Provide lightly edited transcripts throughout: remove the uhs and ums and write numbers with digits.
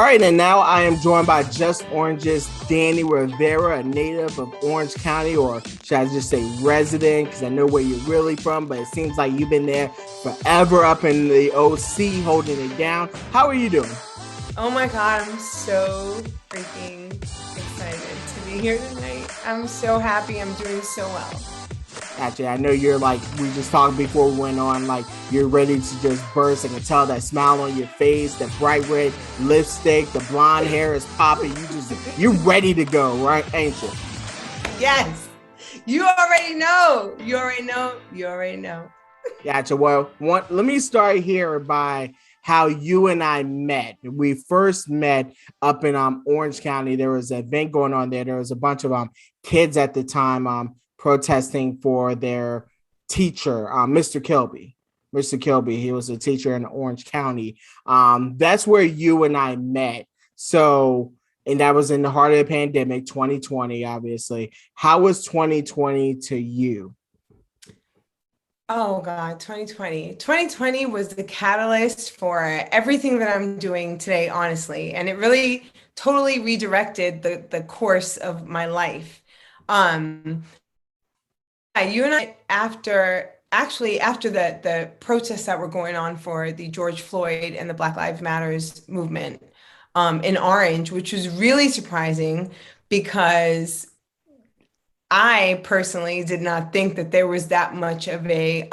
right, and now I am joined by Just Orange's Dani Rivera, a native of Orange County, or should I just say resident, because I know where you're really from, but it seems like you've been there forever up in the OC holding it down. How are you doing? Oh my God, I'm so freaking excited to be here tonight. I'm so happy I'm doing so well. Actually, I know you're like, we just talked before we went on, like you're ready to just burst. I can tell that smile on your face, that bright red lipstick, the blonde hair is popping. You're ready to go, right? Ain't you? Yes, you already know. You already know. You already know. Gotcha. Well, let me start here by how you and I met. We first met up in Orange County. There was an event going on there. There was a bunch of kids at the time protesting for their teacher, Mr. Kilby. Mr. Kilby, he was a teacher in Orange County. That's where you and I met. So, and that was in the heart of the pandemic, 2020, obviously. How was 2020 to you? Oh God, 2020. 2020 was the catalyst for everything that I'm doing today, honestly. And it really totally redirected the course of my life. Um, yeah, you and I, after the protests that were going on for the George Floyd and the Black Lives Matters movement in Orange, which was really surprising because I personally did not think that there was that much of a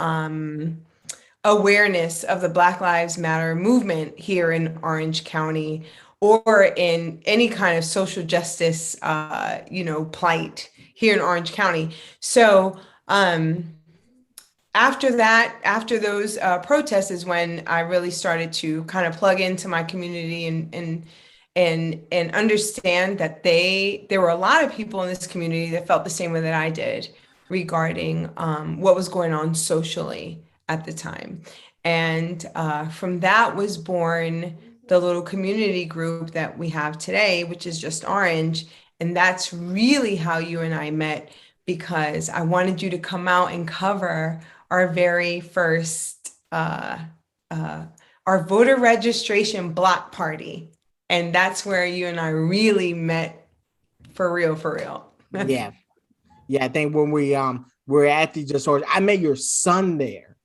awareness of the Black Lives Matter movement here in Orange County or in any kind of social justice, plight here in Orange County. So after those protests is when I really started to kind of plug into my community and understand that there were a lot of people in this community that felt the same way that I did regarding what was going on socially at the time. And from that was born the little community group that we have today, which is Just Orange. And that's really how you and I met because I wanted you to come out and cover our very first uh, our voter registration block party. And that's where you and I really met for real, for real. Yeah. Yeah, I think when we were at the Just Orange, I met your son there.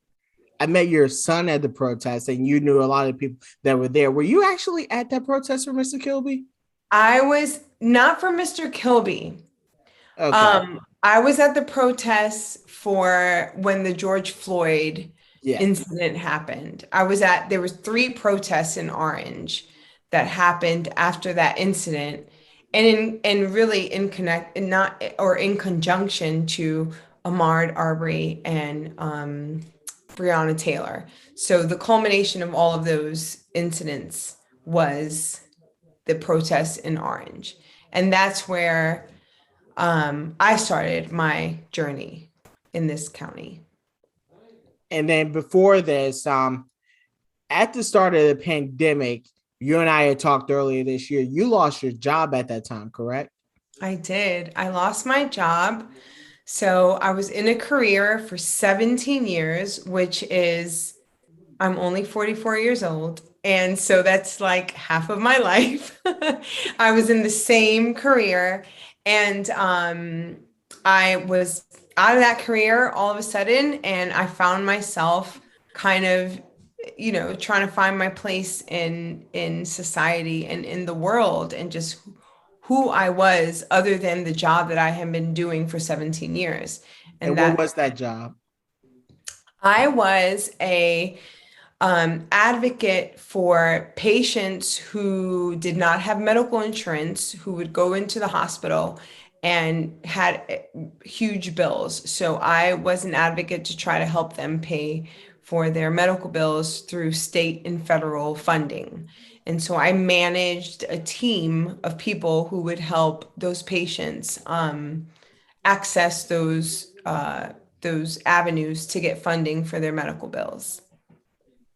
I met your son at the protest, and you knew a lot of people that were there. Were you actually at that protest for Mr. Kilby? I was not for Mr. Kilby. Okay. I was at the protests for when the George Floyd Yeah. incident happened. There was three protests in Orange that happened after that incident, and really in connect and not or in conjunction to Ahmaud Arbery and Breonna Taylor. So the culmination of all of those incidents was the protests in Orange, and that's where I started my journey in this county. And then before this, at the start of the pandemic, you and I had talked earlier this year. You lost your job at that time, correct? I did. I lost my job. So I was in a career for 17 years, which is, I'm only 44 years old. And so that's like half of my life. I was in the same career. And I was out of that career all of a sudden. And I found myself kind of, trying to find my place in society and in the world and just who I was other than the job that I had been doing for 17 years. And And what that was that job? I was a advocate for patients who did not have medical insurance, who would go into the hospital and had huge bills. So I was an advocate to try to help them pay for their medical bills through state and federal funding. And so I managed a team of people who would help those patients access those avenues to get funding for their medical bills.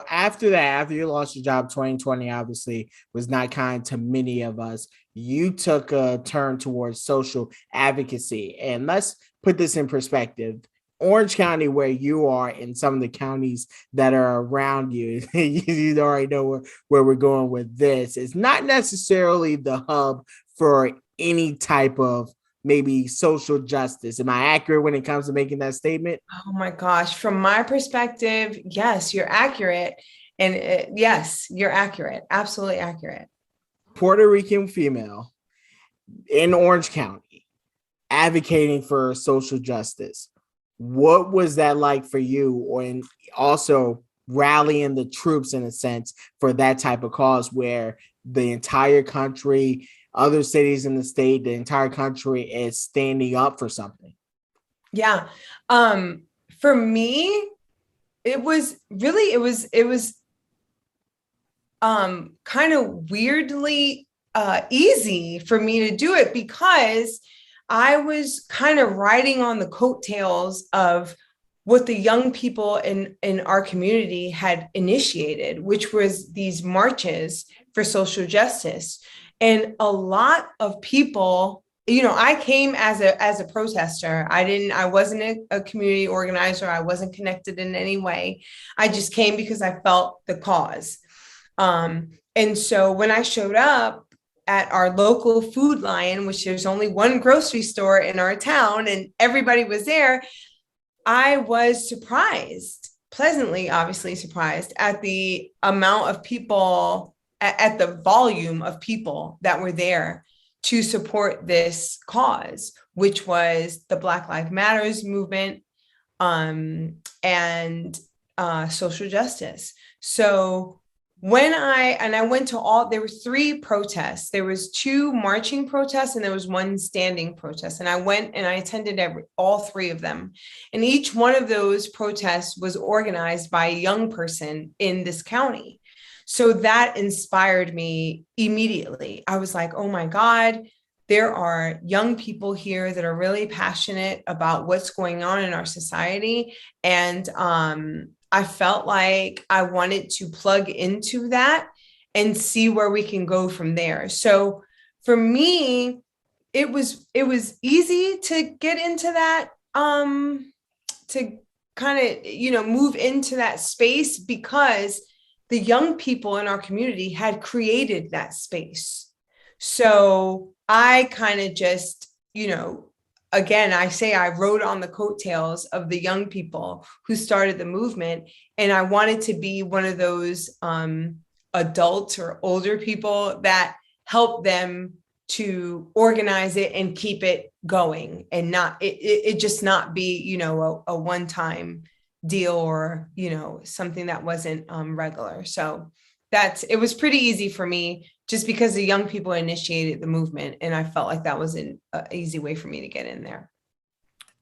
After that, after you lost your job, 2020 obviously was not kind to many of us. You took a turn towards social advocacy. And let's put this in perspective. Orange County, where you are, and some of the counties that are around you, you already know where we're going with this. It's not necessarily the hub for any type of maybe social justice. Am I accurate when it comes to making that statement? Oh my gosh. From my perspective, yes, you're accurate. And yes, you're accurate. Absolutely accurate. Puerto Rican female in Orange County advocating for social justice. What was that like for you? Or in also rallying the troops in a sense for that type of cause where the entire country, other cities in the state, the entire country is standing up for something? Yeah. For me, it was really, it was kind of weirdly easy for me to do it because I was kind of riding on the coattails of what the young people in our community had initiated, which was these marches for social justice. And a lot of people, you know, I came as a protester. I wasn't a community organizer. I wasn't connected in any way. I just came because I felt the cause. And so when I showed up at our local Food Lion, which there's only one grocery store in our town, and everybody was there, I was surprised, pleasantly, obviously surprised at the amount of people, at the volume of people that were there to support this cause, which was the Black Lives Matters movement, and social justice. So when I went to there were 3 protests. There was 2 marching protests and there was 1 standing protest. And I went and I attended all 3 of them. And each one of those protests was organized by a young person in this county. So that inspired me immediately. I was like, oh my God, there are young people here that are really passionate about what's going on in our society. And I felt like I wanted to plug into that and see where we can go from there. So for me, it was easy to get into that, to kind of, you know, move into that space because the young people in our community had created that space. So I kind of just, you know, again, I say I rode on the coattails of the young people who started the movement. And I wanted to be one of those adults or older people that help them to organize it and keep it going and not, it just not be, you know, a one-time deal or, you know, something that wasn't regular. So it was pretty easy for me just because the young people initiated the movement. And I felt like that was an easy way for me to get in there.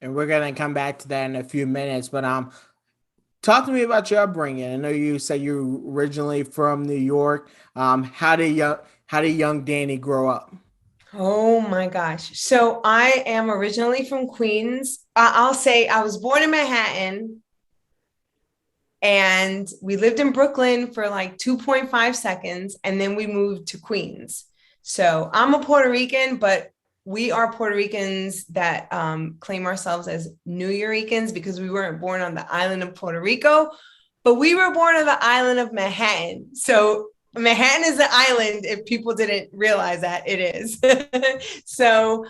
And we're going to come back to that in a few minutes, but talk to me about your upbringing. I know you said you're originally from New York. How did young Dani grow up? Oh my gosh. So I am originally from Queens. I'll say I was born in Manhattan. And we lived in Brooklyn for like 2.5 seconds. And then we moved to Queens. So I'm a Puerto Rican, but we are Puerto Ricans that claim ourselves as New Yorkers because we weren't born on the island of Puerto Rico, but we were born on the island of Manhattan. So Manhattan is an island. If people didn't realize that, it is. So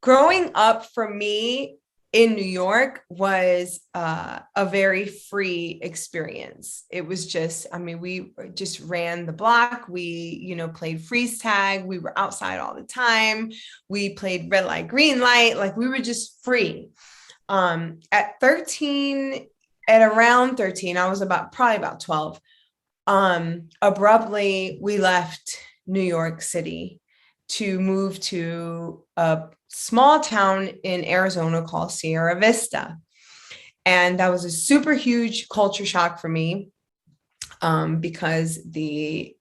growing up for me, in New York was a very free experience. It was just, I mean, we just ran the block. We, you know, played freeze tag. We were outside all the time. We played red light, green light. Like we were just free. At around 13, I was probably about 12. Abruptly, we left New York City to move to a small town in Arizona called Sierra Vista. And that was a super huge culture shock for me because the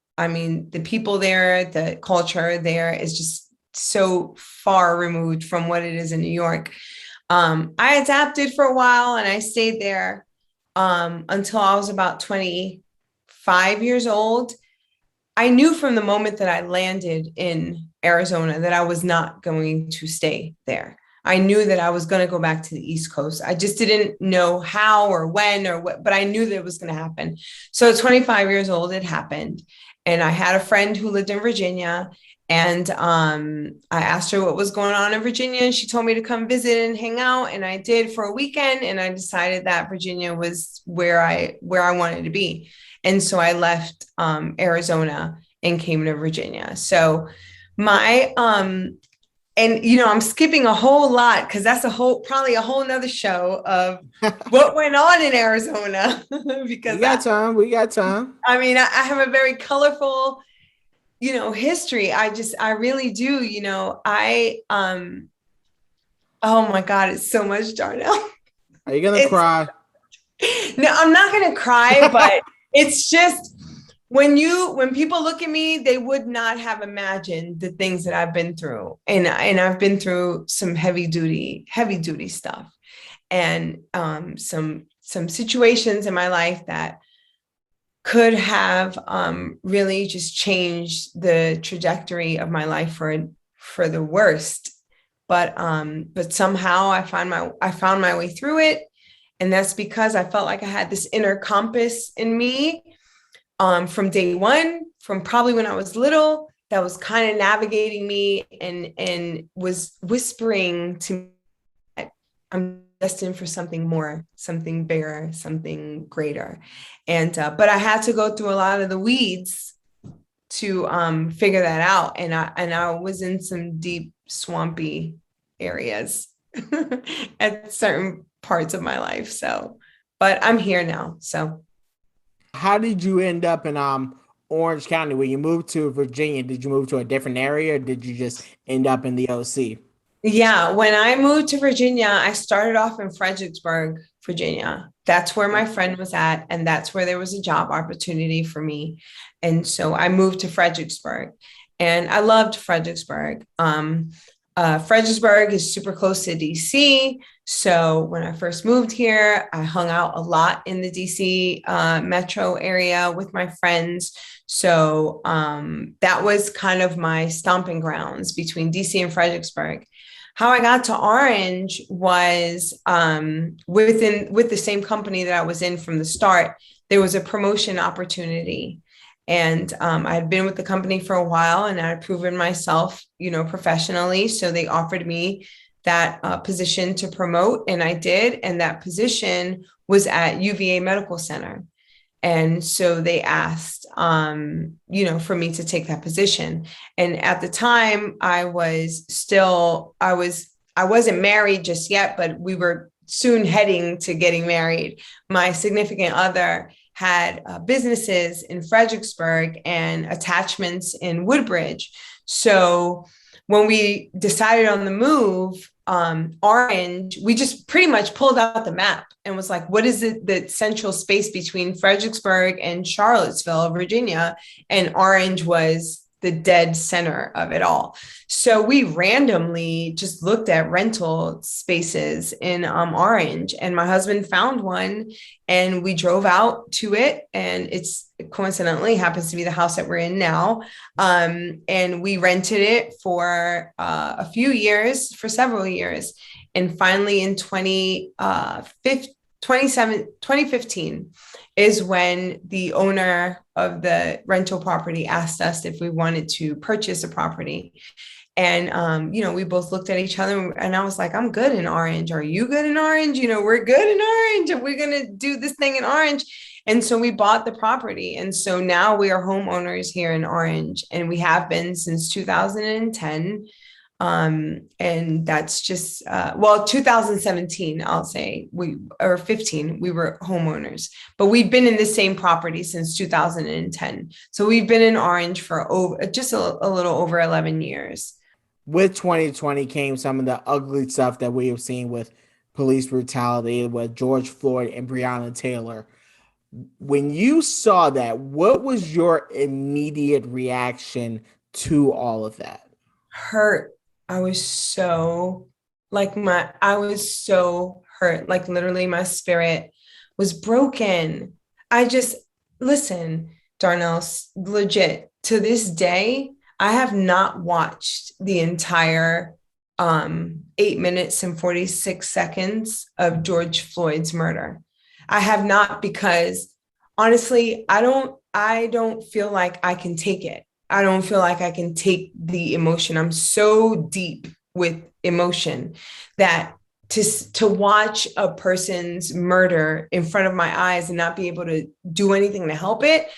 people there, the culture there is just so far removed from what it is in New York. I adapted for a while and I stayed there until I was about 25 years old. I knew from the moment that I landed in Arizona that I was not going to stay there. I knew that I was going to go back to the East Coast. I just didn't know how or when or what, but I knew that it was going to happen. So at 25 years old, it happened. And I had a friend who lived in Virginia. And I asked her what was going on in Virginia. And she told me to come visit and hang out. And I did for a weekend. And I decided that Virginia was where I wanted to be. And so I left Arizona and came to Virginia. So my and I'm skipping a whole lot because that's probably a whole nother show of what went on in Arizona. Because we got time. I mean, I have a very colorful, history. I really do. Oh my God, it's so much, Darnell. Are you gonna cry? No, I'm not gonna cry, but it's just when people look at me, they would not have imagined the things that I've been through. And I've been through some heavy duty stuff, and some situations in my life that could have really just changed the trajectory of my life for the worst. But somehow I found my way through it. And that's because I felt like I had this inner compass in me from day one, from probably when I was little, that was kind of navigating me and was whispering to me that I'm destined for something more, something bigger, something greater. And but I had to go through a lot of the weeds to figure that out. And I was in some deep, swampy areas at certain parts of my life. So, but I'm here now. So how did you end up in Orange County? When you moved to Virginia, did you move to a different area, or did you just end up in the OC? Yeah, when I moved to Virginia, I started off in Fredericksburg, Virginia. That's where my friend was at, and that's where there was a job opportunity for me. And so I moved to Fredericksburg, and I loved Fredericksburg. Fredericksburg is super close to DC. So when I first moved here, I hung out a lot in the DC metro area with my friends. So that was kind of my stomping grounds between DC and Fredericksburg. How I got to Orange was with the same company that I was in from the start. There was a promotion opportunity. And I had been with the company for a while, and I had proven myself, professionally. So they offered me that position to promote, and I did. And that position was at UVA Medical Center. And so they asked, for me to take that position. And at the time I wasn't married just yet, but we were soon heading to getting married. My significant other had businesses in Fredericksburg and attachments in Woodbridge. So when we decided on the move, Orange, we just pretty much pulled out the map and was like, what is it, the central space between Fredericksburg and Charlottesville, Virginia? And Orange was the dead center of it all. So we randomly just looked at rental spaces in Orange, and my husband found one, and we drove out to it, and it's coincidentally happens to be the house that we're in now. And we rented it for for several years. And finally in 2015 is when the owner of the rental property asked us if we wanted to purchase a property. And, we both looked at each other, and I was like, I'm good in Orange. Are you good in Orange? We're good in Orange, and we're going to do this thing in Orange. And so we bought the property. And so now we are homeowners here in Orange, and we have been since 2010. And that's just, 2017, I'll say, or 15, we were homeowners, but we've been in the same property since 2010. So we've been in Orange for just a little over 11 years. With 2020 came some of the ugly stuff that we have seen with police brutality with George Floyd and Breonna Taylor. When you saw that, what was your immediate reaction to all of that? Hurt. I was so hurt. Like literally my spirit was broken. Listen, Darnell, legit, to this day, I have not watched the entire 8 minutes and 46 seconds of George Floyd's murder. I have not, because honestly, I don't feel like I can take it. I don't feel like I can take the emotion. I'm so deep with emotion that to watch a person's murder in front of my eyes and not be able to do anything to help it,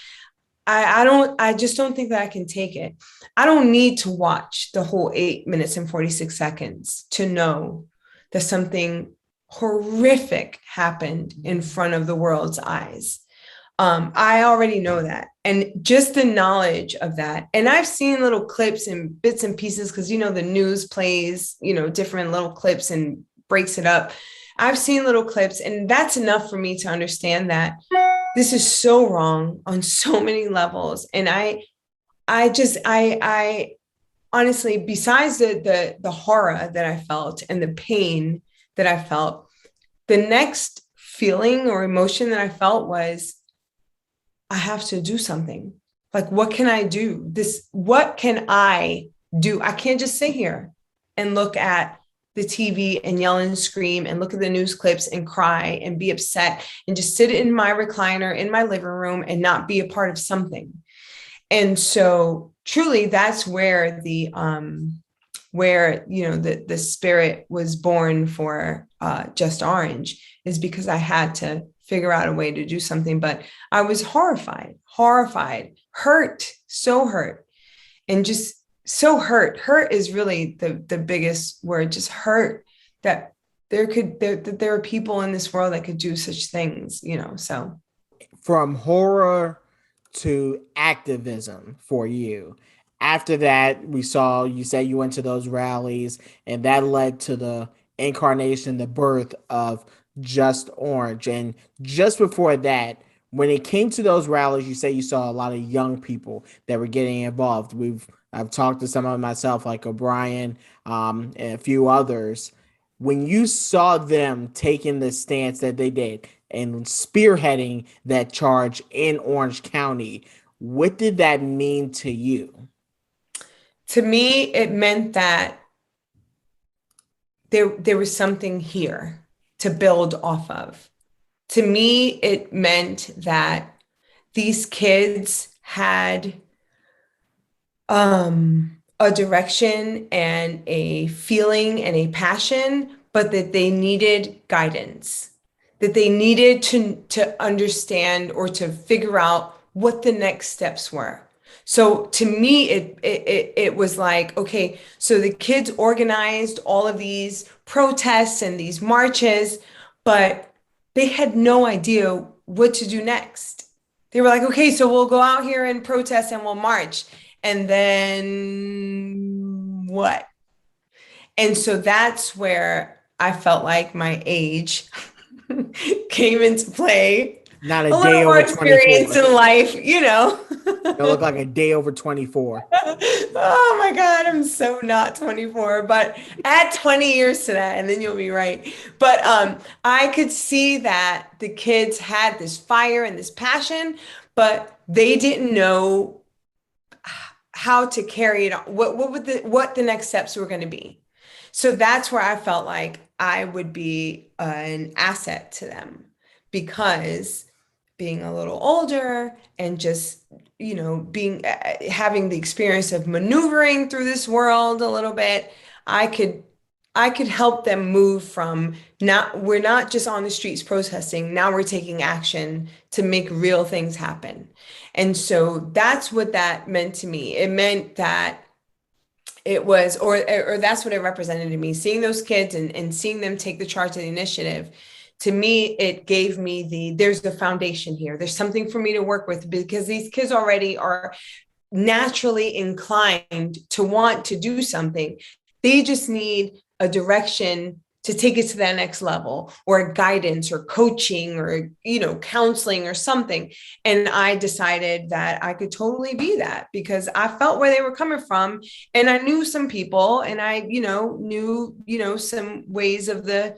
I just don't think that I can take it. I don't need to watch the whole 8 minutes and 46 seconds to know that something horrific happened in front of the world's eyes. I already know that. And just the knowledge of that. And I've seen little clips and bits and pieces, because, you know, the news plays, you know, different little clips and breaks it up. I've seen little clips, and that's enough for me to understand that this is so wrong on so many levels. And I honestly, besides the horror that I felt and the pain that I felt, the next feeling or emotion that I felt was, I have to do something. Like, what can I do? What can I do? I can't just sit here and look at the TV and yell and scream and look at the news clips and cry and be upset and just sit in my recliner in my living room and not be a part of something. And so truly, that's where the spirit was born for Just Orange, is because I had to figure out a way to do something. But I was horrified, hurt, so hurt, and just so hurt. Hurt is really the biggest word, just hurt that there are people in this world that could do such things, you know. So from horror to activism for you. After that, we saw you say you went to those rallies, and that led to the incarnation, the birth of Just Orange. And just before that, when it came to those rallies, you say you saw a lot of young people that were getting involved. I've talked to some of them myself, like O'Brien, and a few others. When you saw them taking the stance that they did and spearheading that charge in Orange County, what did that mean to you? To me, it meant that there was something here to build off of. To me, it meant that these kids had a direction and a feeling and a passion, but that they needed guidance, that they needed to understand or to figure out what the next steps were. So to me, it was like, okay, so the kids organized all of these protests and these marches, but they had no idea what to do next. They were like, okay, so we'll go out here and protest and we'll march. And then what? And so that's where I felt like my age came into play. Not a A little day more over experience 24. in life, you know. You look like a day over 24. Oh my God, I'm so not 24, but add 20 years to that and then you'll be right. But I could see that the kids had this fire and this passion, but they didn't know how to carry it on, what the next steps were going to be. So that's where I felt like I would be an asset to them, because being a little older and just, you know, having the experience of maneuvering through this world a little bit, I could help them move from we're not just on the streets protesting, now we're taking action to make real things happen. And so that's what that meant to me. It meant that it was, or that's what it represented to me, seeing those kids and seeing them take the charge of the initiative. To me, it gave me there's the foundation here. There's something for me to work with, because these kids already are naturally inclined to want to do something. They just need a direction to take it to that next level, or guidance or coaching or, you know, counseling or something. And I decided that I could totally be that, because I felt where they were coming from. And I knew some people, and I, knew, some ways of the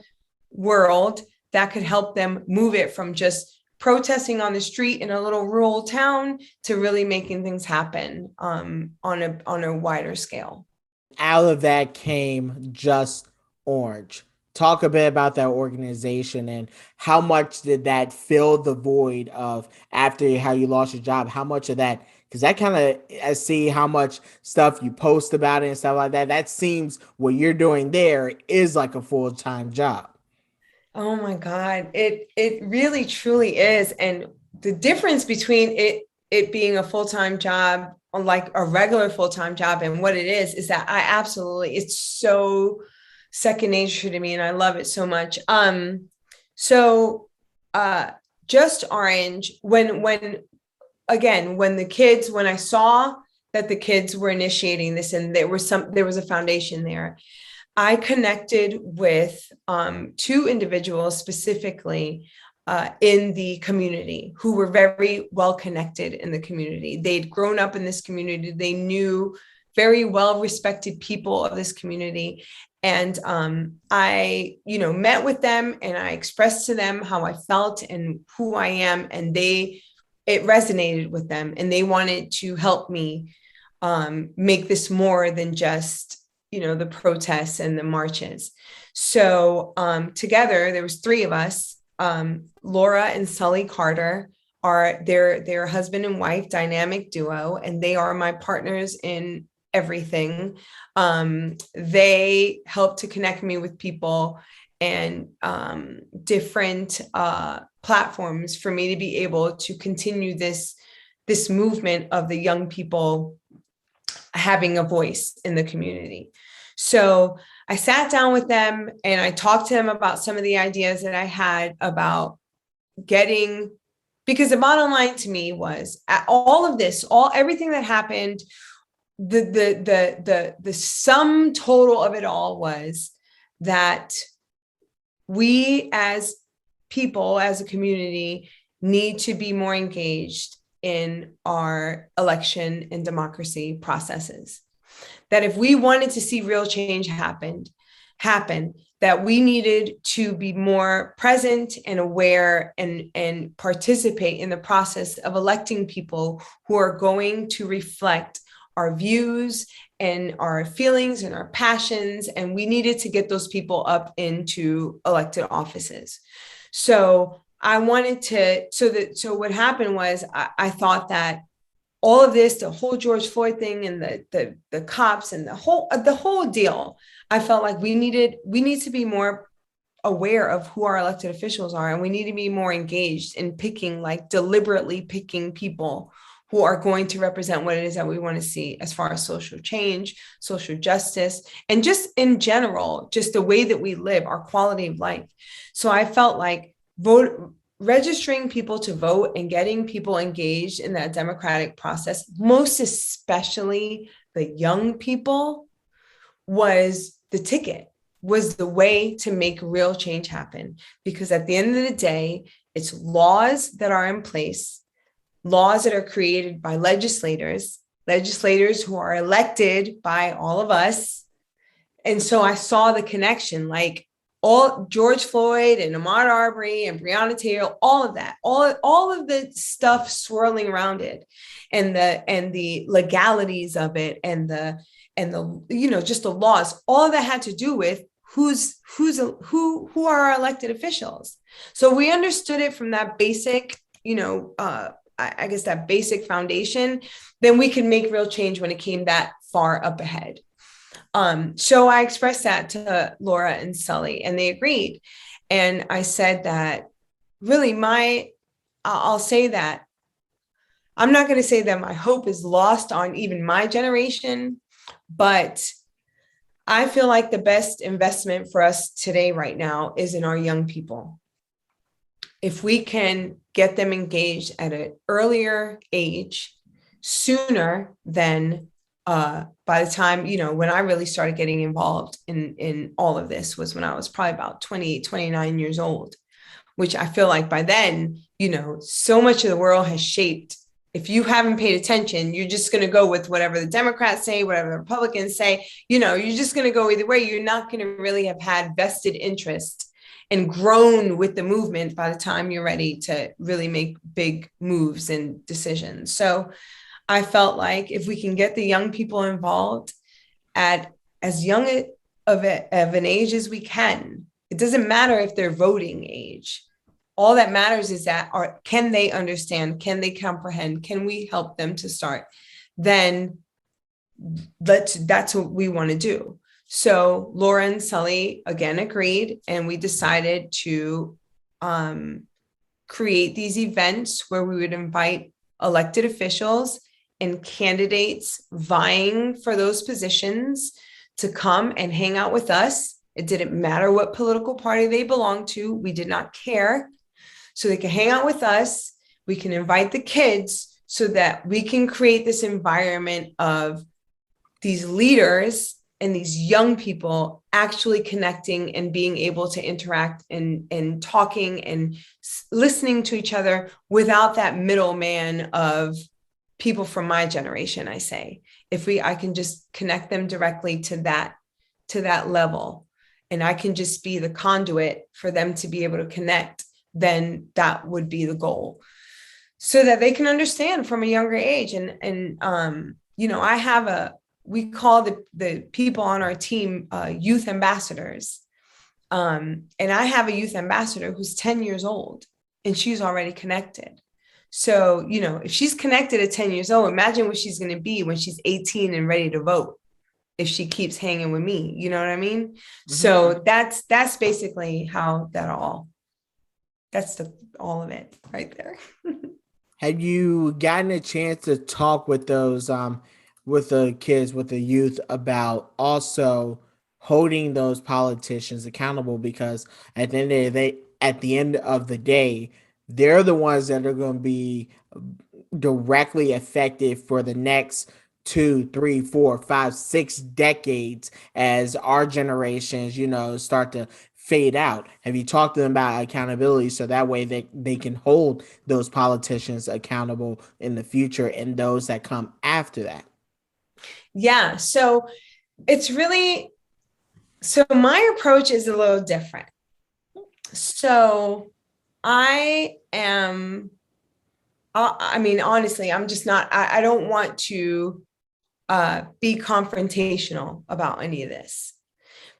world that could help them move it from just protesting on the street in a little rural town to really making things happen on a wider scale. Out of that came Just Orange. Talk a bit about that organization and how much did that fill the void of after how you lost your job? How much of that? Because that kind of, I see how much stuff you post about it and stuff like that. That seems what you're doing there is like a full-time job. Oh my God. It really truly is. And the difference between it being a full-time job or like a regular full-time job and what it is that I absolutely, it's so second nature to me and I love it so much. So uh Just Orange, when the kids, when I saw that the kids were initiating this and there was a foundation there, I connected with two individuals specifically in the community who were very well connected in the community. They'd grown up in this community. They knew very well respected people of this community. And I, met with them and I expressed to them how I felt and who I am. And it resonated with them and they wanted to help me make this more than just the protests and the marches. So together, there was three of us. Laura and Sully Carter are their husband and wife dynamic duo, and they are my partners in everything. They help to connect me with people and different platforms for me to be able to continue this movement of the young people having a voice in the community. So I sat down with them and I talked to them about some of the ideas that I had about because the bottom line to me was all of this, everything that happened, the sum total of it all was that we as people, as a community, need to be more engaged in our election and democracy processes. That if we wanted to see real change happen, that we needed to be more present and aware and participate in the process of electing people who are going to reflect our views and our feelings and our passions. And we needed to get those people up into elected offices. So I wanted to, so what happened was I thought that all of this, the whole George Floyd thing and the cops and the whole deal, I felt like we need to be more aware of who our elected officials are. And we need to be more engaged in deliberately picking people who are going to represent what it is that we want to see as far as social change, social justice, and just in general, just the way that we live, our quality of life. So I felt like registering people to vote and getting people engaged in that democratic process, most especially the young people, was the ticket, was the way to make real change happen. Because at the end of the day, it's laws that are in place, laws that are created by legislators who are elected by all of us. And so I saw the connection, like all George Floyd and Ahmaud Arbery and Breonna Taylor, all of that, all of the stuff swirling around it, and the legalities of it, and the just the laws, all of that had to do with who are our elected officials. So we understood it from that basic, I guess that basic foundation. Then we could make real change when it came that far up ahead. So I expressed that to Laura and Sully, and they agreed. And I said that really I'll say that I'm not going to say that my hope is lost on even my generation, but I feel like the best investment for us today, right now, is in our young people. If we can get them engaged at an earlier age, sooner than by the time, when I really started getting involved in all of this was when I was probably about 28, 29 years old, which I feel like by then, so much of the world has shaped. If you haven't paid attention, you're just going to go with whatever the Democrats say, whatever the Republicans say, you're just going to go either way. You're not going to really have had vested interest and grown with the movement by the time you're ready to really make big moves and decisions. So I felt like if we can get the young people involved at as young of an age as we can. It doesn't matter if they're voting age. All that matters is that can they understand? Can they comprehend? Can we help them to start? Then that's what we want to do. So Laura and Sully again agreed, and we decided to create these events where we would invite elected officials and candidates vying for those positions to come and hang out with us. It didn't matter what political party they belonged to. We did not care. So they can hang out with us. We can invite the kids so that we can create this environment of these leaders and these young people actually connecting and being able to interact and talking and listening to each other without that middleman of people from my generation. I say, I can just connect them directly to that level, and I can just be the conduit for them to be able to connect, then that would be the goal, so that they can understand from a younger age. And we call the people on our team youth ambassadors. And I have a youth ambassador who's 10 years old, and she's already connected. So, if she's connected at 10 years old, imagine what she's going to be when she's 18 and ready to vote, if she keeps hanging with me. You know what I mean? Mm-hmm. So that's basically how that's all of it right there. Have you gotten a chance to talk with those, with the kids, with the youth, about also holding those politicians accountable? Because at the end of the day, they're the ones that are going to be directly affected for the next 2, 3, 4, 5, 6 decades as our generations, start to fade out. Have you talked to them about accountability so that way they can hold those politicians accountable in the future and those that come after that? Yeah. So my approach is a little different. So honestly, I'm just not, I don't want to be confrontational about any of this,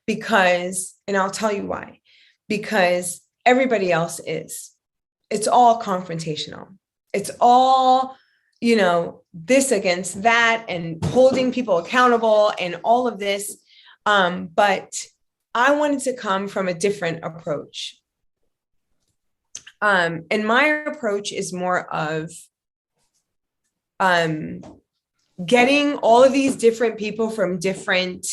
and I'll tell you why, because everybody else is. It's all confrontational. It's all, this against that and holding people accountable and all of this. But I wanted to come from a different approach. And my approach is more of getting all of these different people from different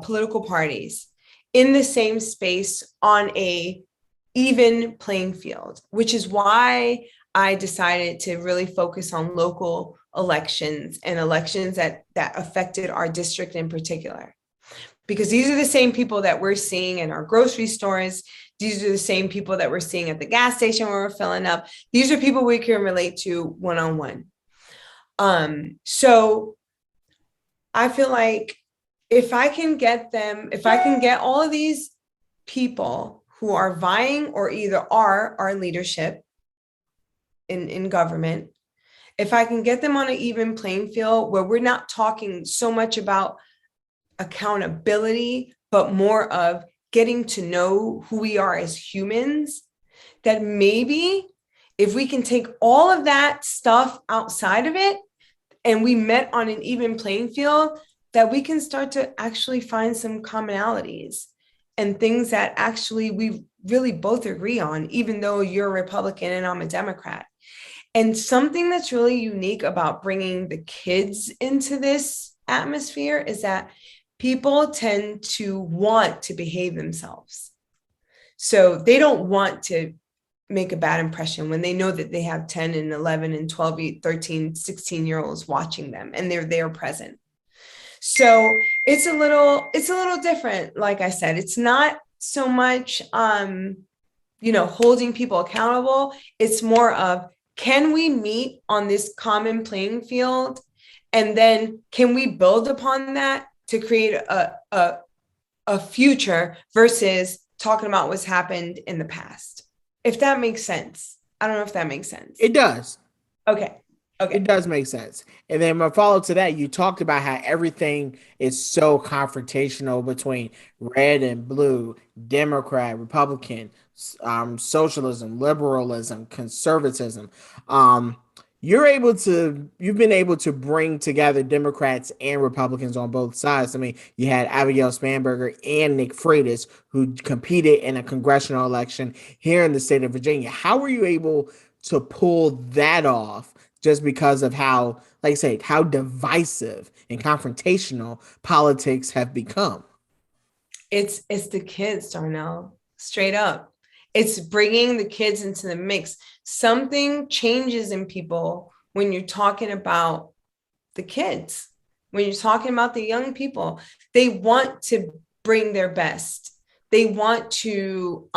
political parties in the same space on a even playing field, which is why I decided to really focus on local elections and elections that affected our district in particular. Because these are the same people that we're seeing in our grocery stores. These are the same people that we're seeing at the gas station where we're filling up. These are people we can relate to one-on-one. So I feel like if I can get all of these people who are vying or either are our leadership in government, if I can get them on an even playing field where we're not talking so much about accountability, but more of getting to know who we are as humans, that maybe if we can take all of that stuff outside of it and we met on an even playing field, that we can start to actually find some commonalities and things that actually we really both agree on, even though you're a Republican and I'm a Democrat. And something that's really unique about bringing the kids into this atmosphere is that people tend to want to behave themselves. So they don't want to make a bad impression when they know that they have 10 and 11 and 12, 13, 16-year-olds watching them and they're there present. So it's a little different. Like I said, it's not so much, holding people accountable. It's more of, can we meet on this common playing field? And then can we build upon that to create a future versus talking about what's happened in the past? If that makes sense. I don't know if that makes sense. It does. Okay. Okay. It does make sense. And then my follow to that, you talked about how everything is so confrontational between red and blue, Democrat, Republican, socialism, liberalism, conservatism. Um, you've been able to bring together Democrats and Republicans on both sides. I mean, you had Abigail Spanberger and Nick Freitas who competed in a congressional election here in the state of Virginia. How were you able to pull that off just because of how, like I say, how divisive and confrontational politics have become? It's the kids, Darnell, straight up. It's bringing the kids into the mix. Something changes in people when you're talking about the kids, when you're talking about the young people. They want to bring their best. They want to,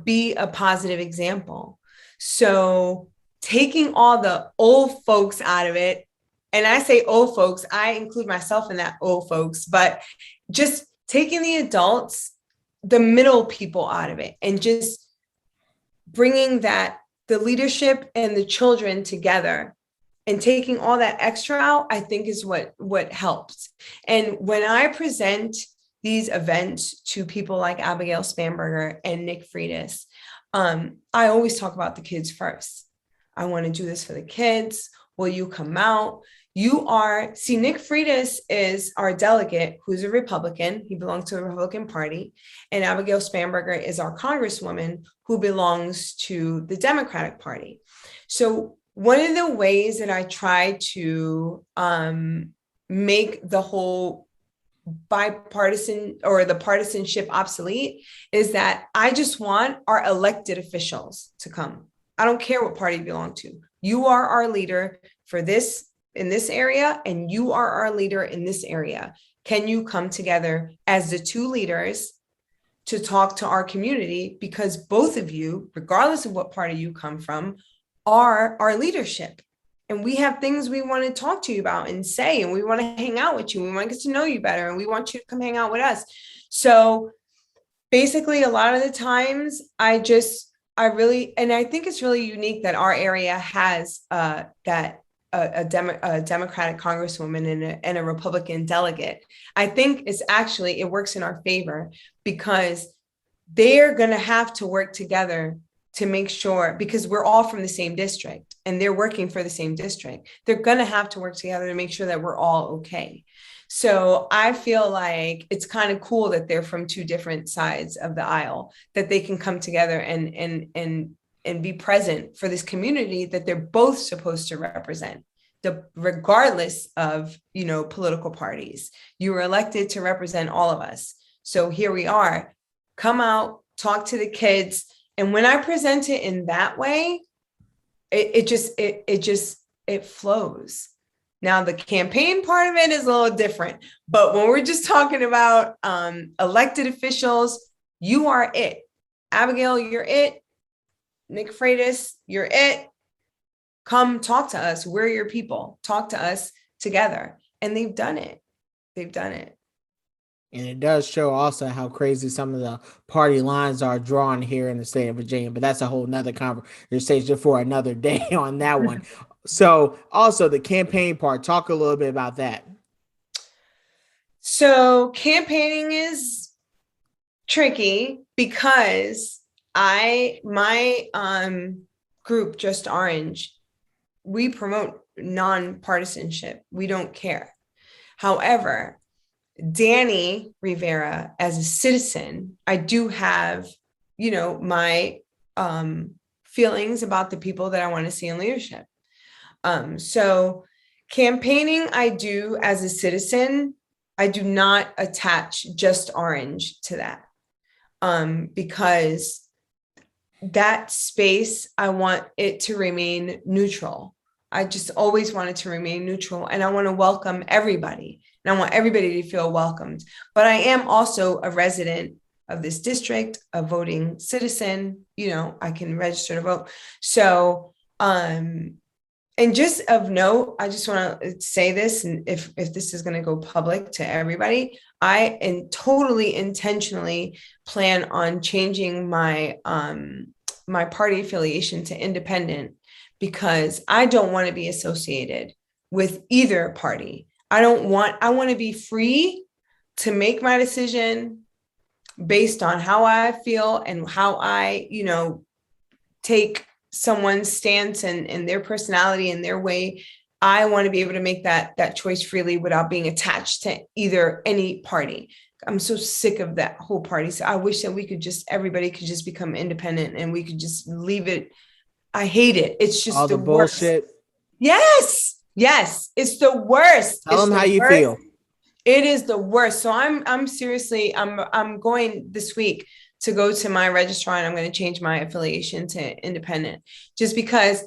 be a positive example. So taking all the old folks out of it, and I say old folks, I include myself in that old folks, but just taking the adults, the middle people out of it, and just bringing that the leadership and the children together and taking all that extra out, I think is what helps. And when I present these events to people like Abigail Spanberger and Nick Freitas, I always talk about the kids first. I want to do this for the kids. Will you come out? Nick Freitas is our delegate, who's a Republican. He belongs to the Republican Party. And Abigail Spanberger is our Congresswoman who belongs to the Democratic Party. So one of the ways that I try to make the whole bipartisan or the partisanship obsolete is that I just want our elected officials to come. I don't care what party you belong to. You are our leader for this in this area, and you are our leader in this area. Can you come together as the two leaders to talk to our community? Because both of you, regardless of what party you come from, are our leadership. And we have things we want to talk to you about and say, and we want to hang out with you. We want to get to know you better, and we want you to come hang out with us. So basically, a lot of the times I think it's really unique that our area has a Democratic Congresswoman and a Republican delegate. I think it works in our favor because they're going to have to work together to make sure, because we're all from the same district and they're working for the same district. They're going to have to work together to make sure that we're all okay. So I feel like it's kind of cool that they're from two different sides of the aisle, that they can come together and be present for this community that they're both supposed to represent, regardless of, political parties. You were elected to represent all of us. So here we are. Come out, talk to the kids. And when I present it in that way, it flows. Now, the campaign part of it is a little different, but when we're just talking about elected officials, you are it. Abigail, you're it. Nick Freitas, you're it. Come talk to us. We're your people. Talk to us together. And they've done it. They've done it. And it does show also how crazy some of the party lines are drawn here in the state of Virginia. But that's a whole nother conversation for another day on that one. So also the campaign part, talk a little bit about that. So campaigning is tricky because my group, Just Orange, we promote nonpartisanship. We don't care. However, Dani Rivera, as a citizen, I do have, my feelings about the people that I want to see in leadership. So campaigning, I do as a citizen. I do not attach Just Orange to that because that space, I want it to remain neutral. I just always want it to remain neutral, and I want to welcome everybody, and I want everybody to feel welcomed. But I am also a resident of this district, a voting citizen. I can register to vote. So, and just of note, I just want to say this, and if this is going to go public to everybody, I totally intentionally plan on changing my my party affiliation to independent, because I don't want to be associated with either party. I want to be free to make my decision based on how I feel and how I, take someone's stance and their personality and their way. I want to be able to make that choice freely without being attached to either any party. I'm so sick of that whole party. So I wish that everybody could just become independent and we could just leave it. I hate it. It's just all the bullshit. Worst. Yes. It's the worst. Tell them how you feel. It is the worst. So I'm seriously, I'm going this week to go to my registrar and I'm going to change my affiliation to independent, just because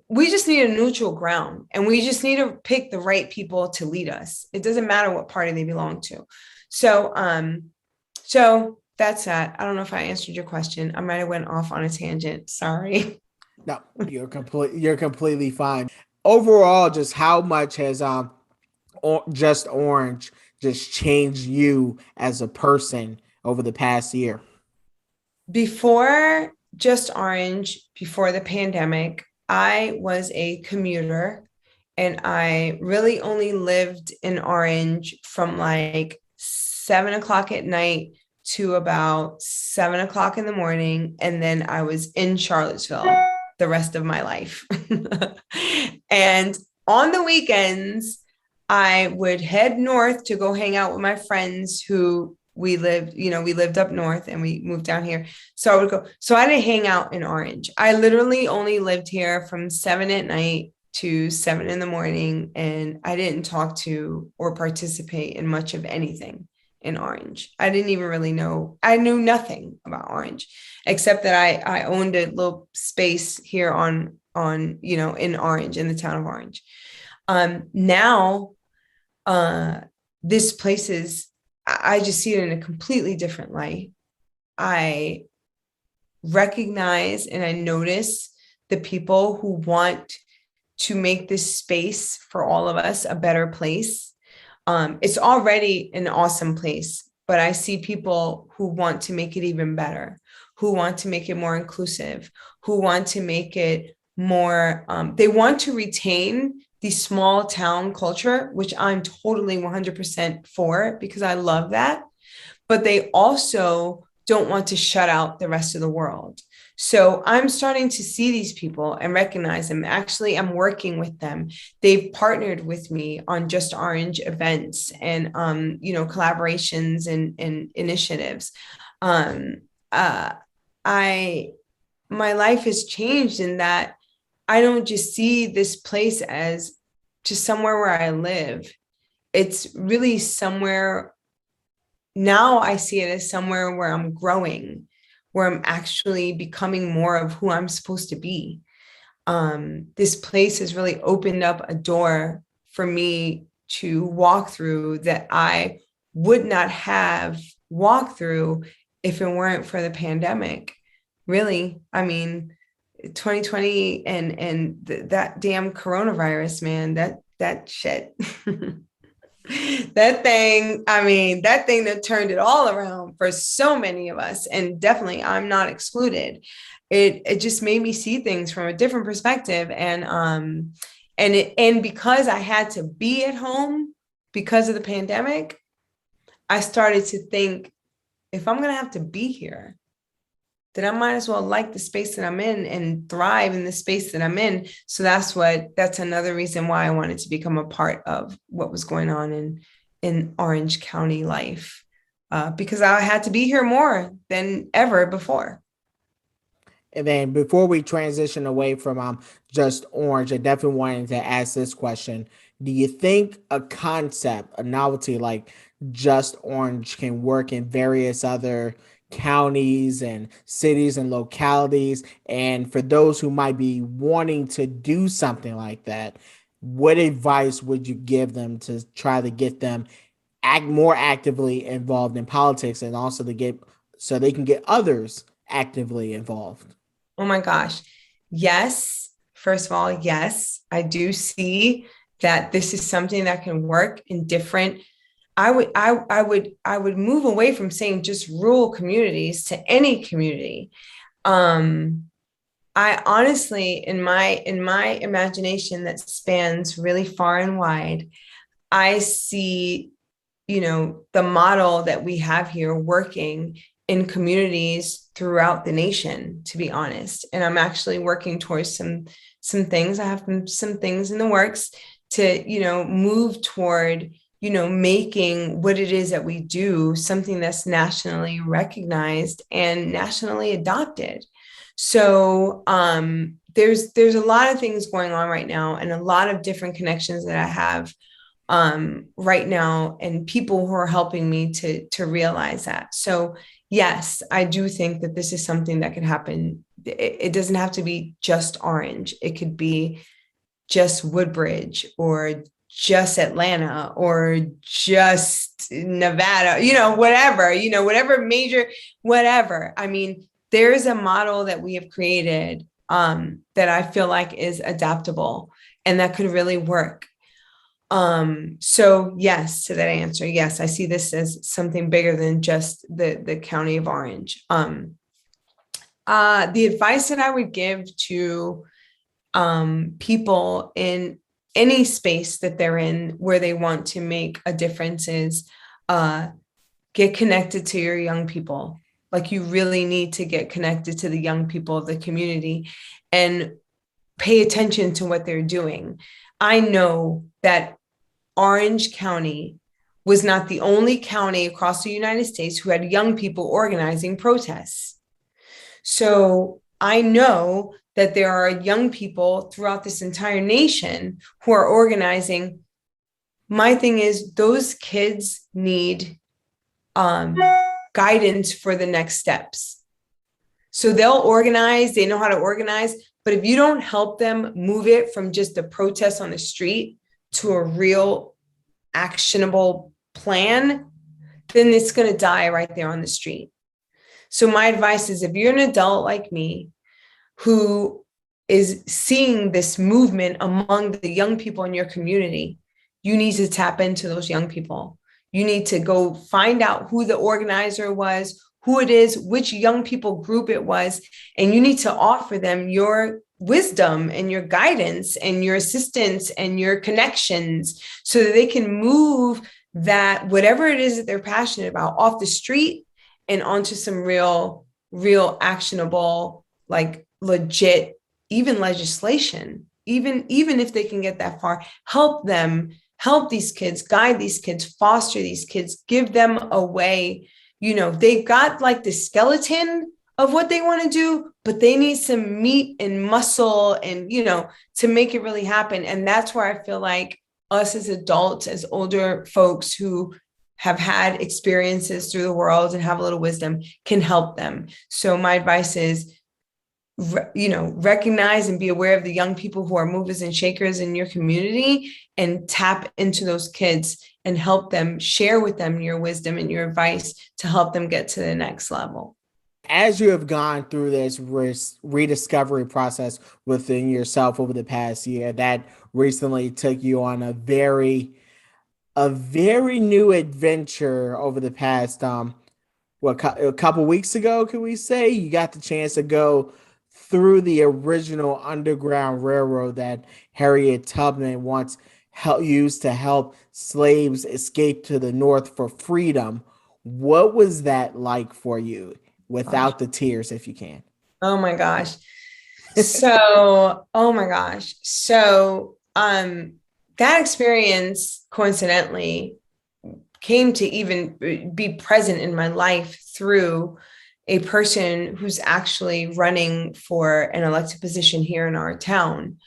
we just need a neutral ground and we just need to pick the right people to lead us. It doesn't matter what party they belong to. So that's that. I don't know if I answered your question. I might have went off on a tangent. Sorry. No, you're completely fine. Overall, just how much has Just Orange just changed you as a person over the past year? Before Just Orange, before the pandemic, I was a commuter and I really only lived in Orange from like 7:00 at night to about 7:00 in the morning. And then I was in Charlottesville the rest of my life. And on the weekends, I would head north to go hang out with my friends who we lived up north and we moved down here. So I would go. So I didn't hang out in Orange. I literally only lived here from 7 at night to 7 in the morning. And I didn't talk to or participate in much of anything in Orange. I didn't even really know. I knew nothing about Orange, except that I owned a little space here in Orange, in the town of Orange. Now, this place is, I just see it in a completely different light. I recognize and I notice the people who want to make this space for all of us a better place. It's already an awesome place, but I see people who want to make it even better, who want to make it more inclusive, who want to make it more, they want to retain the small town culture, which I'm totally 100% for because I love that. But they also don't want to shut out the rest of the world. So I'm starting to see these people and recognize them. Actually, I'm working with them. They've partnered with me on Just Orange events and, collaborations and initiatives. My life has changed in that I don't just see this place as just somewhere where I live. It's really somewhere, now I see it as somewhere where I'm growing, where I'm actually becoming more of who I'm supposed to be. This place has really opened up a door for me to walk through that I would not have walked through if it weren't for the pandemic. Really, I mean, 2020 and that damn coronavirus, man, that shit. that thing that turned it all around for so many of us, and definitely I'm not excluded. It just made me see things from a different perspective, and because I had to be at home because of the pandemic, I started to think, if I'm gonna have to be here, then I might as well like the space that I'm in and thrive in the space that I'm in. So that's another reason why I wanted to become a part of what was going on in Orange County life, because I had to be here more than ever before. And then before we transition away from Just Orange, I definitely wanted to ask this question. Do you think a concept, a novelty like Just Orange can work in various other counties and cities and localities? And for those who might be wanting to do something like that, what advice would you give them to try to get them more actively involved in politics, and also so they can get others actively involved? Oh my gosh. Yes. First of all, yes, I do see that this is something that can work in different. I would move away from saying just rural communities to any community. I honestly, in my imagination that spans really far and wide, I see, the model that we have here working in communities throughout the nation, to be honest. And I'm actually working towards some things. I have some things in the works to, move toward, making what it is that we do something that's nationally recognized and nationally adopted. So there's a lot of things going on right now, and a lot of different connections that I have right now, and people who are helping me to realize that. So yes, I do think that this is something that could happen. It doesn't have to be just Orange. It could be just Woodbridge, or just Atlanta, or just Nevada, whatever major, whatever. I mean, there's a model that we have created that I feel like is adaptable and that could really work. So yes, to that answer, yes, I see this as something bigger than just the county of Orange. The advice that I would give to people in any space that they're in where they want to make a difference is get connected to your young people. Like, you really need to get connected to the young people of the community and pay attention to what they're doing. I know that Orange County was not the only county across the United States who had young people organizing protests. So I know that there are young people throughout this entire nation who are organizing. My thing is, those kids need guidance for the next steps. So they'll organize, they know how to organize, but if you don't help them move it from just a protest on the street to a real actionable plan, then it's going to die right there on the street. So my advice is, if you're an adult like me who is seeing this movement among the young people in your community, you need to tap into those young people. You need to go find out who the organizer was, who it is, which young people group it was, and you need to offer them your wisdom and your guidance and your assistance and your connections so that they can move that whatever it is that they're passionate about off the street and onto some real actionable, like legit, even legislation. Even if they can get that far, help them, help these kids, guide these kids, foster these kids, give them a way. They've got like the skeleton of what they want to do, but they need some meat and muscle and, to make it really happen. And that's where I feel like us as adults, as older folks who have had experiences through the world and have a little wisdom, can help them. So my advice is, recognize and be aware of the young people who are movers and shakers in your community, and tap into those kids and help them, share with them your wisdom and your advice to help them get to the next level. As you have gone through this rediscovery process within yourself over the past year, that recently took you on a very new adventure over the past a couple weeks ago, can we say? You got the chance to go through the original Underground Railroad that Harriet Tubman once used to help slaves escape to the North for freedom. What was that like for you, without the tears, if you can? Oh my gosh. So, that experience coincidentally came to even be present in my life through a person who's actually running for an elected position here in our town.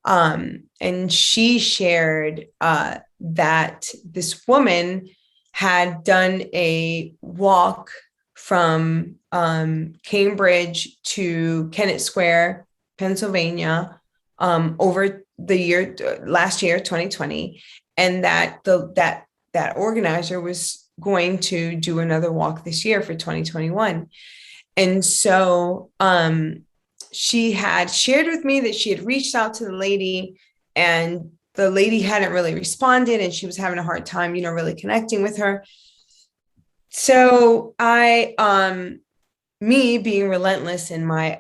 And she shared that this woman had done a walk from Cambridge to Kennett Square, Pennsylvania, over the last year, 2020, and that that organizer was going to do another walk this year for 2021. And so she had shared with me that she had reached out to the lady, and the lady hadn't really responded, and she was having a hard time, really connecting with her. So I me being relentless in my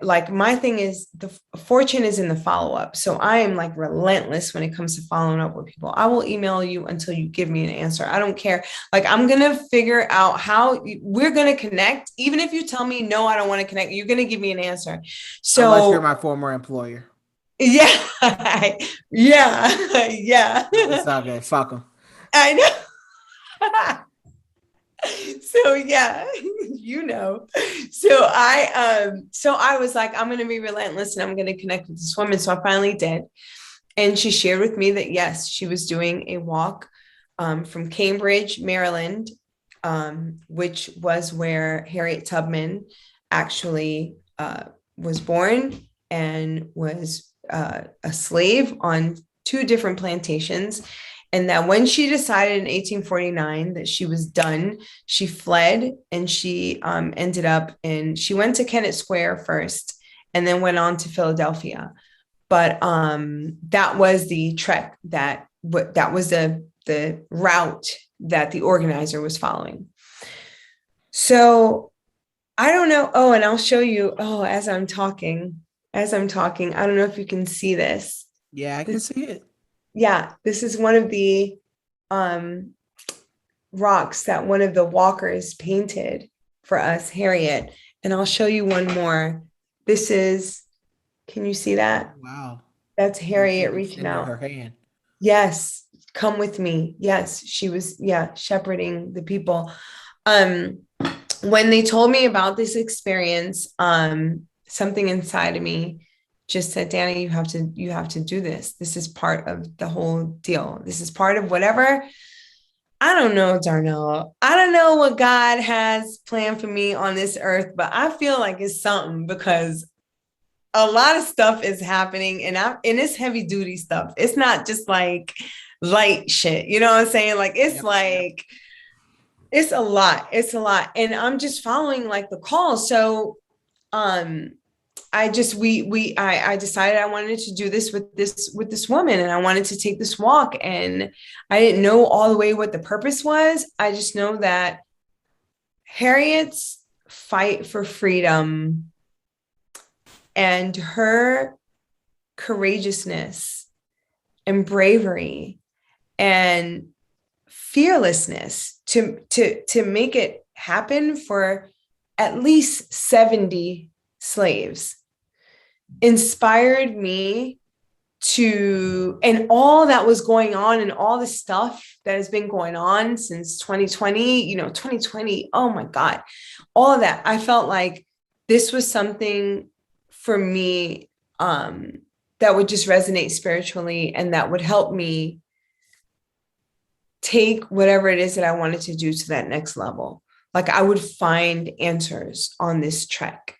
thing is the fortune is in the follow-up. So I am like relentless when it comes to following up with people. I will email you until you give me an answer. I don't care. Like, I'm going to figure out how we're going to connect. Even if you tell me, no, I don't want to connect, you're going to give me an answer. So unless you're my former employer. Yeah. Yeah. It's all good. Fuck them. I know. So yeah, so I was like, I'm going to be relentless and I'm going to connect with this woman. So I finally did. And she shared with me that, yes, she was doing a walk from Cambridge, Maryland, which was where Harriet Tubman actually was born and was a slave on 2 different plantations. And that when she decided in 1849 that she was done, she fled and she ended up she went to Kennett Square first and then went on to Philadelphia. But that was the trek that was the route that the organizer was following. So I don't know. Oh, and I'll show you. Oh, as I'm talking, I don't know if you can see this. Yeah, I can see it. Yeah, this is one of the rocks that one of the walkers painted for us, Harriet. And I'll show you one more. This is, can you see that? Wow. That's Harriet reaching out. Her hand. Yes, come with me. Yes, she was, shepherding the people. When they told me about this experience, something inside of me just said, Dani, you have to do this. This is part of the whole deal. This is part of whatever. I don't know, Darnell. I don't know what God has planned for me on this earth, but I feel like it's something because a lot of stuff is happening and it's heavy duty stuff. It's not just like light shit. You know what I'm saying? Like, it's it's a lot. It's a lot. And I'm just following like the call. So, I decided I wanted to do this with this woman and I wanted to take this walk, and I didn't know all the way what the purpose was. I just know that Harriet's fight for freedom and her courageousness and bravery and fearlessness to make it happen for at least 70 slaves inspired me to, and all that was going on and all the stuff that has been going on since 2020, 2020, oh my God, all of that. I felt like this was something for me that would just resonate spiritually and that would help me take whatever it is that I wanted to do to that next level. Like, I would find answers on this trek.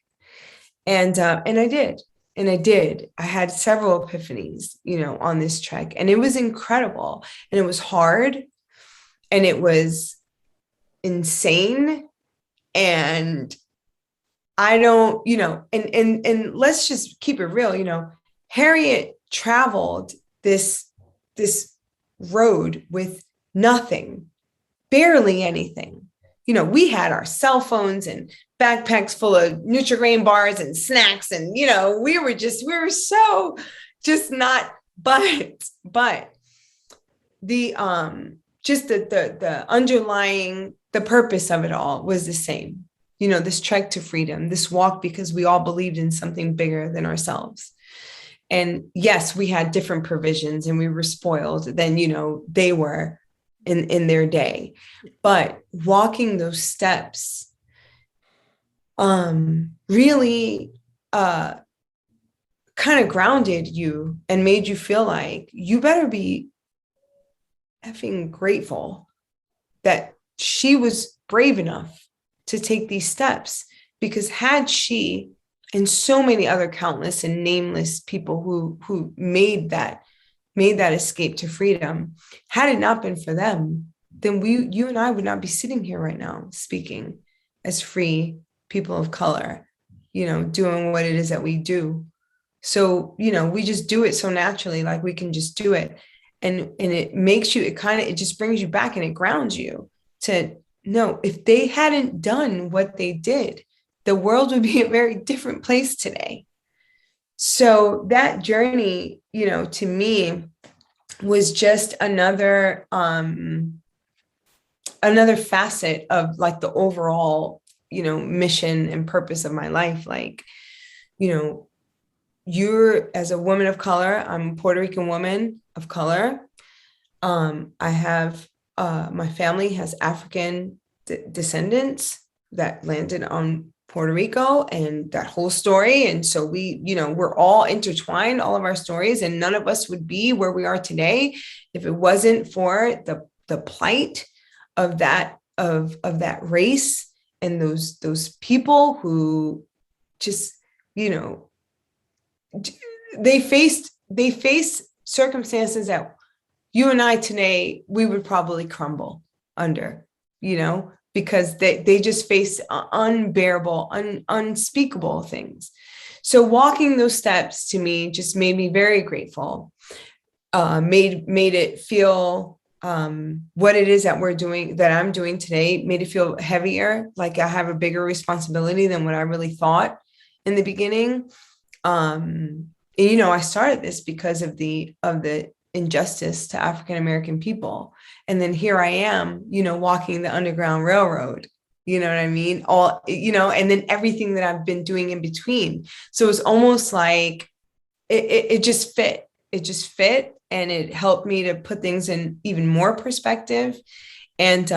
And I did. And I did. I had several epiphanies, on this trek, and it was incredible, and it was hard, and it was insane. And I don't, and let's just keep it real. Harriet traveled this road with nothing, barely anything. We had our cell phones and backpacks full of Nutri-Grain bars and snacks. And, we were so just not, but the, just the underlying, the purpose of it all was the same, this trek to freedom, this walk, because we all believed in something bigger than ourselves. And yes, we had different provisions and we were spoiled than, they were in their day, but walking those steps really kind of grounded you and made you feel like you better be effing grateful that she was brave enough to take these steps, because had she and so many other countless and nameless people who made that escape to freedom, had it not been for them, then you and I would not be sitting here right now speaking as free people of color, doing what it is that we do. So, we just do it so naturally, like we can just do it. And it makes you, it just brings you back and it grounds you to know, if they hadn't done what they did, the world would be a very different place today. So that journey, to me was just another facet of like the overall, mission and purpose of my life. Like, you're, as a woman of color, I'm a Puerto Rican woman of color. I have, my family has African descendants that landed on Puerto Rico and that whole story. And so we, we're all intertwined, all of our stories, and none of us would be where we are today if it wasn't for the plight of that race and those people who just, they face circumstances that you and I today, we would probably crumble under, because they just face unbearable, unspeakable things. So walking those steps to me just made me very grateful, made it feel what it is that I'm doing today, made it feel heavier, like I have a bigger responsibility than what I really thought in the beginning. And, I started this because of the injustice to African-American people. And then here I am, walking the Underground Railroad, you know what I mean? And then everything that I've been doing in between. So it's almost like it just fit. It just fit. And it helped me to put things in even more perspective. And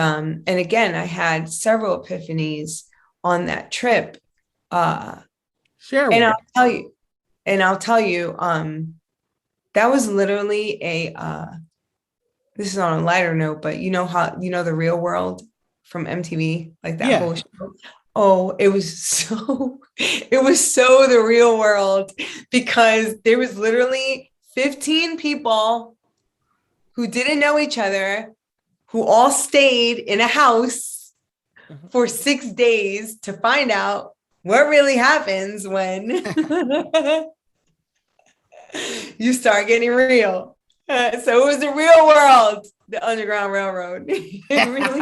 again, I had several epiphanies on that trip. Share and one. I'll tell you, that was literally this is on a lighter note, but how, The Real World from MTV, like that whole show. Oh, it was so The Real World, because there was literally 15 people who didn't know each other, who all stayed in a house for 6 days to find out what really happens when you start getting real. So it was The Real World, the Underground Railroad. It really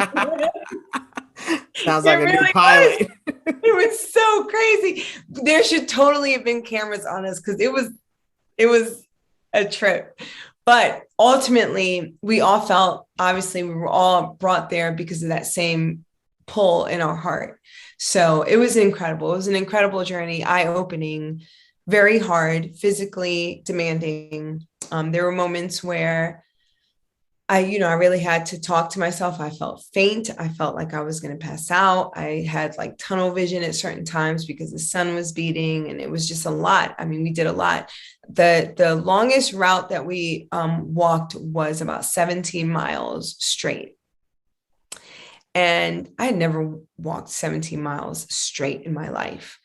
sounds like a really new pilot. It was so crazy. There should totally have been cameras on us, because it was a trip. But ultimately, we all felt, obviously, we were all brought there because of that same pull in our heart. So it was incredible. It was an incredible journey, eye-opening, very hard, physically demanding. There were moments where I really had to talk to myself. I felt faint. I felt like I was going to pass out. I had like tunnel vision at certain times because the sun was beating, and it was just a lot. I mean, we did a lot. The longest route that we walked was about 17 miles straight. And I had never walked 17 miles straight in my life,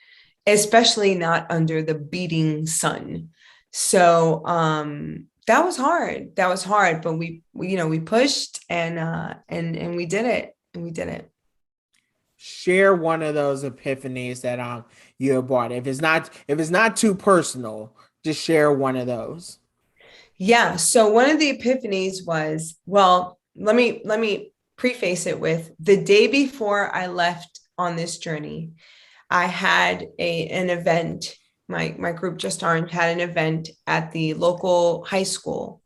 especially not under the beating sun. So that was hard. But we pushed and we did it. Share one of those epiphanies that you have bought. If it's not too personal, just share one of those. Yeah. So one of the epiphanies was, well, let me preface it with, the day before I left on this journey, I had an event. My group, Just Orange, had an event at the local high school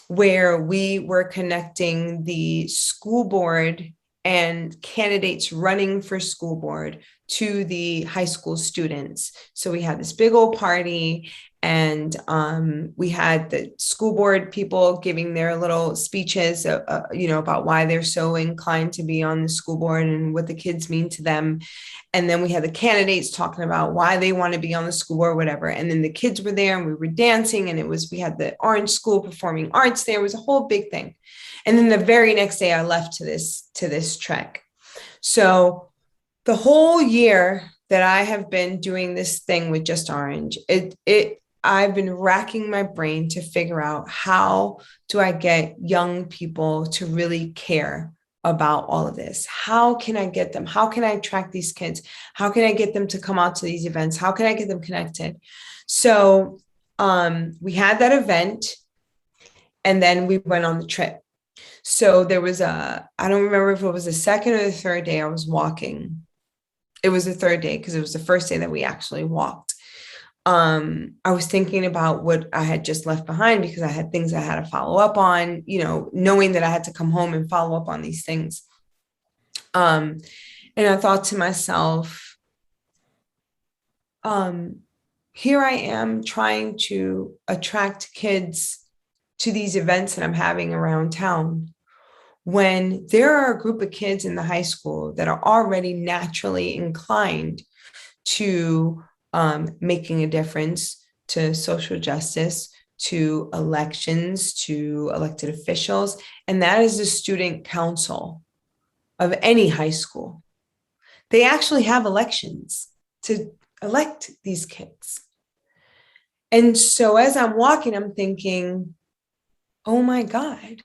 where we were connecting the school board and candidates running for school board to the high school students. So we had this big old party, and we had the school board people giving their little speeches, about why they're so inclined to be on the school board and what the kids mean to them. And then we had the candidates talking about why they want to be on the school board, whatever. And then the kids were there, and we were dancing, and we had the Orange School Performing Arts there. It was a whole big thing. And then the very next day I left to this trek. So the whole year that I have been doing this thing with Just Orange, I've been racking my brain to figure out, how do I get young people to really care about all of this? How can I get them? How can I attract these kids? How can I get them to come out to these events? How can I get them connected? So we had that event, and then we went on the trip. So there was I don't remember if it was the second or the third day I was walking, It was the third day because it was the first day that we actually walked. I was thinking about what I had just left behind because I had things I had to follow up on, knowing that I had to come home and follow up on these things. And I thought to myself, here I am trying to attract kids to these events that I'm having around town, when there are a group of kids in the high school that are already naturally inclined to making a difference, to social justice, to elections, to elected officials. And that is the student council of any high school. They actually have elections to elect these kids. And so as I'm walking, I'm thinking, oh my God,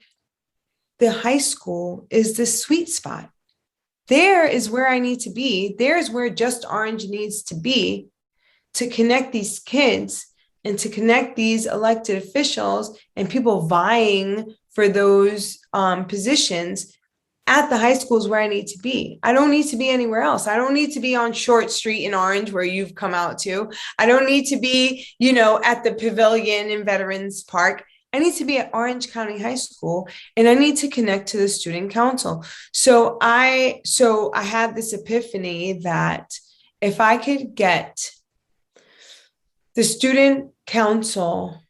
the high school is the sweet spot. There is where I need to be. There's where Just Orange needs to be, to connect these kids and to connect these elected officials and people vying for those positions at the high schools where I need to be. I don't need to be anywhere else. I don't need to be on Short Street in Orange where you've come out to. I don't need to be, at the pavilion in Veterans Park. I need to be at Orange County High School, and I need to connect to the student council. So I had this epiphany that if I could get the student council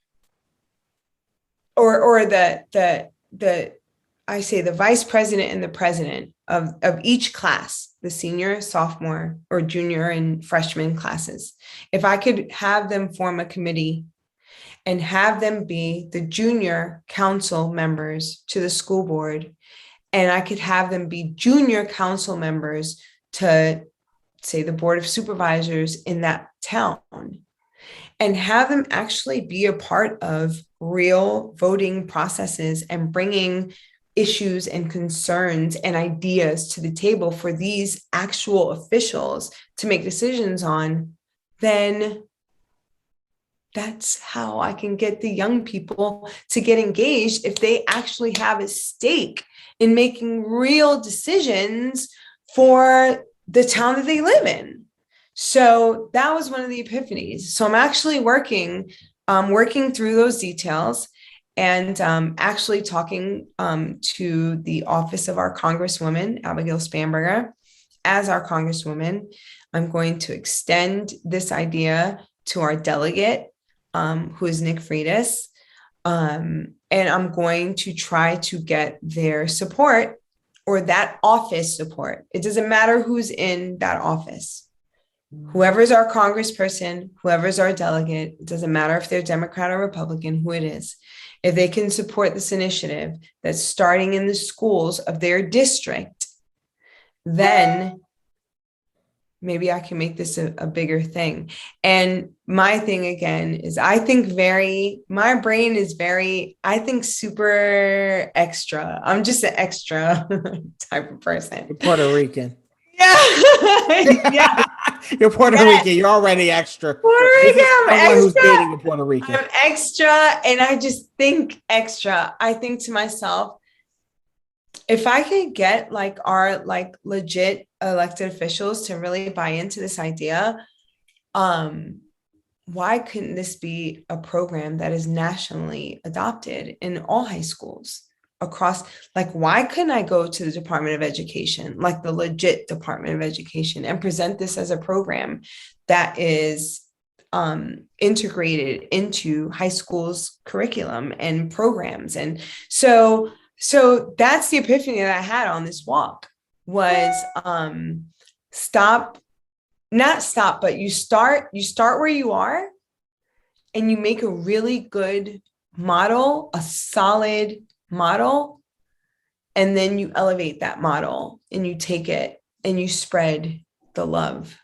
or the vice president and the president of each class, the senior, sophomore, or junior and freshman classes, if I could have them form a committee and have them be the junior council members to the school board, and I could have them be junior council members to, say, the board of supervisors in that town, and have them actually be a part of real voting processes and bringing issues and concerns and ideas to the table for these actual officials to make decisions on, then that's how I can get the young people to get engaged if they actually have a stake in making real decisions for the town that they live in. So that was one of the epiphanies. So I'm actually working through those details and actually talking to the office of our Congresswoman, Abigail Spanberger. As our Congresswoman, I'm going to extend this idea to our delegate, who is Nick Freitas. And I'm going to try to get their support, or that office support. It doesn't matter who's in that office. Whoever's our congressperson, whoever's our delegate, it doesn't matter if they're Democrat or Republican, who it is. If they can support this initiative that's starting in the schools of their district, then maybe I can make this a bigger thing. And my thing again is my brain is I think super extra. I'm just an extra type of person. You're Puerto Rican. Yeah. Yeah. You're Puerto Rican. You're already extra. Puerto Rican, I'm extra. Who's dating a Puerto Rican. I'm extra, and I just think extra. I think to myself, if I could get our legit elected officials to really buy into this idea, why couldn't this be a program that is nationally adopted in all high schools across? Why couldn't I go to the Department of Education, the legit Department of Education, and present this as a program that is integrated into high school's curriculum and programs? And so that's the epiphany that I had on this walk was but you start where you are, and you make a really good model, a solid model, and then you elevate that model and you take it and you spread the love.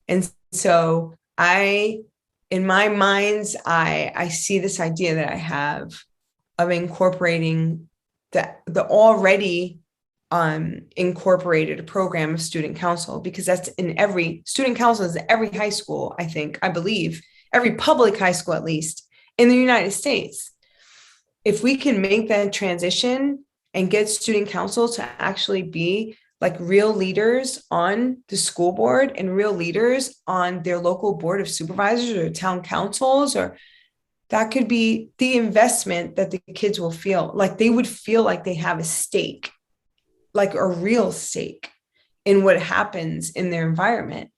And so in my mind's eye, I see this idea that I have of incorporating the already incorporated program of student council, because that's in every student council is every high school, I believe, every public high school, at least in the United States. If we can make that transition and get student council to actually be like real leaders on the school board and real leaders on their local board of supervisors or town councils, or that could be the investment that the kids will feel like they would feel like they have a stake, like a real stake in what happens in their environment.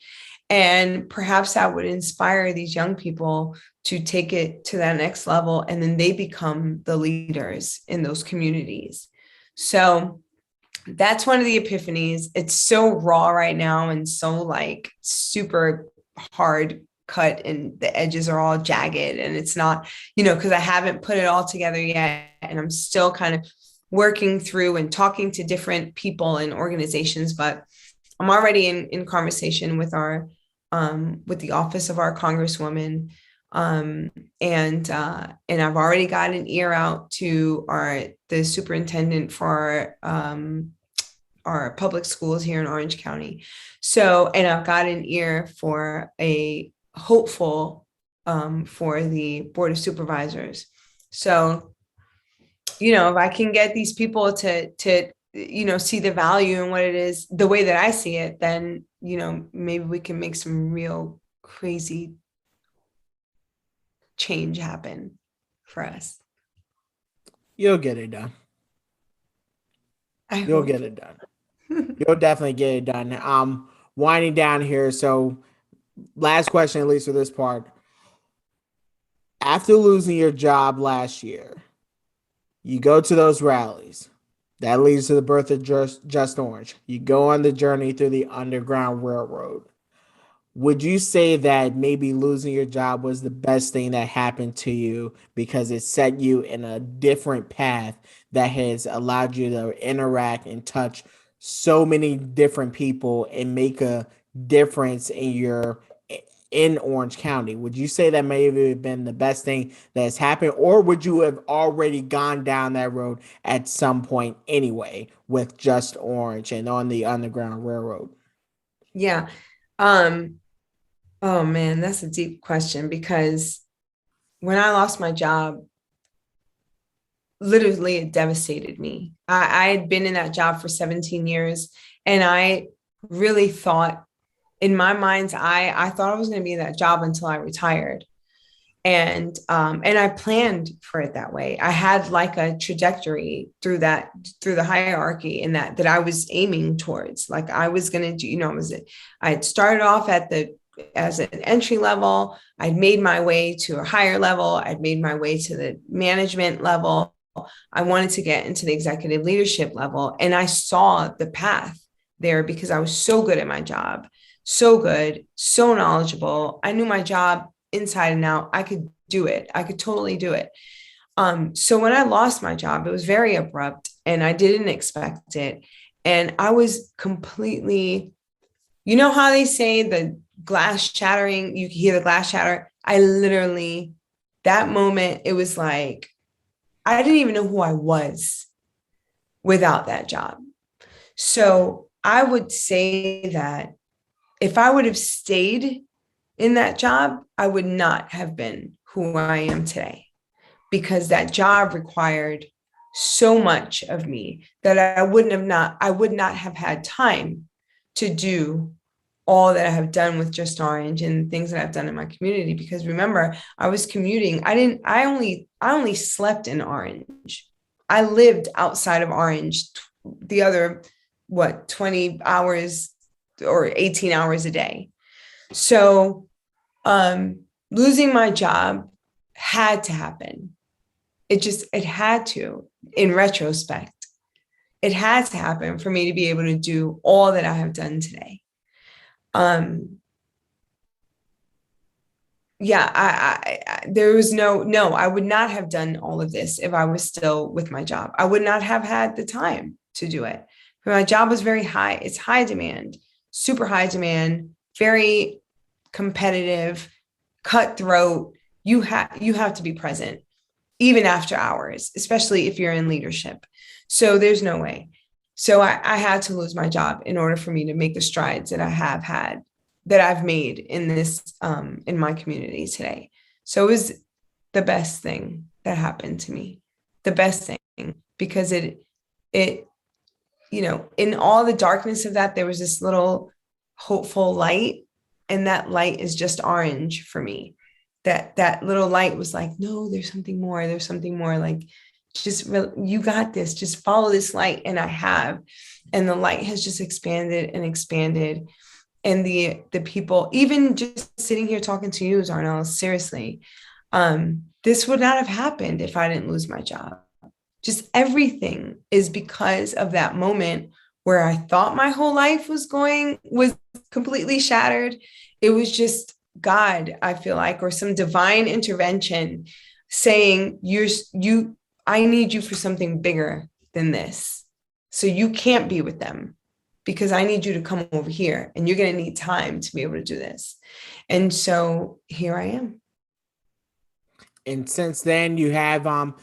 And perhaps that would inspire these young people to take it to that next level. And then they become the leaders in those communities. So that's one of the epiphanies. It's so raw right now and so like super hard cut, and the edges are all jagged, and it's not, because I haven't put it all together yet. And I'm still kind of working through and talking to different people and organizations, but I'm already in conversation with with the office of our Congresswoman. And I've already got an ear out to the superintendent for our public schools here in Orange County. So, and I've got an ear for a hopeful for the Board of Supervisors. So, if I can get these people to see the value in what it is, the way that I see it, then, maybe we can make some real crazy change happen for us. You'll get it done. You'll get it done. You'll definitely get it done. Winding down here. So last question, at least for this part. After losing your job last year, you go to those rallies. That leads to the birth of Just Orange. You go on the journey through the Underground Railroad. Would you say that maybe losing your job was the best thing that happened to you because it set you in a different path that has allowed you to interact and touch so many different people and make a difference in Orange County? Would you say that may have been the best thing that has happened, or would you have already gone down that road at some point anyway with Just Orange and on the Underground Railroad? Yeah. Oh man, that's a deep question, because when I lost my job, literally it devastated me. I had been in that job for 17 years, and I really thought, in my mind's eye, I thought I was going to be in that job until I retired. And I planned for it that way. I had like a trajectory through the hierarchy in that I was aiming towards. Like I was going to do, I had started off as an entry level. I'd made my way to a higher level. I'd made my way to the management level. I wanted to get into the executive leadership level. And I saw the path there because I was so good at my job, so good, so knowledgeable. I knew my job inside and out. I could do it. I could totally do it. So when I lost my job, it was very abrupt and I didn't expect it. And I was completely, how they say the glass shattering, you can hear the glass shatter. I literally, that moment, it was like, I didn't even know who I was without that job. So I would say that if I would have stayed in that job, I would not have been who I am today, because that job required so much of me that I would not have had time to do all that I have done with Just Orange and things that I've done in my community. Because remember, I was commuting. I only slept in Orange. I lived outside of Orange the other, 20 hours or 18 hours a day. So losing my job had to happen. It had to, in retrospect, it had to happen for me to be able to do all that I have done today. There was I would not have done all of this if I was still with my job. I would not have had the time to do it. My job was very high. It's high demand, super high demand, very competitive, cutthroat. You have to be present even after hours, especially if you're in leadership. So there's no way. So I had to lose my job in order for me to make the strides that I have had, that I've made in this, in my community today. So it was the best thing that happened to me, the best thing, because it in all the darkness of that, there was this little hopeful light, and that light is just orange for me. That little light was like, no, there's something more. There's something more. Like, you got this. Just follow this light, and I have. And the light has just expanded and expanded. And the people, even just sitting here talking to you, Darnell, seriously, this would not have happened if I didn't lose my job. Just everything is because of that moment where I thought my whole life was completely shattered. It was just God, I feel like, or some divine intervention saying, I need you for something bigger than this. So you can't be with them because I need you to come over here, and you're going to need time to be able to do this. And so here I am. And since then you have gone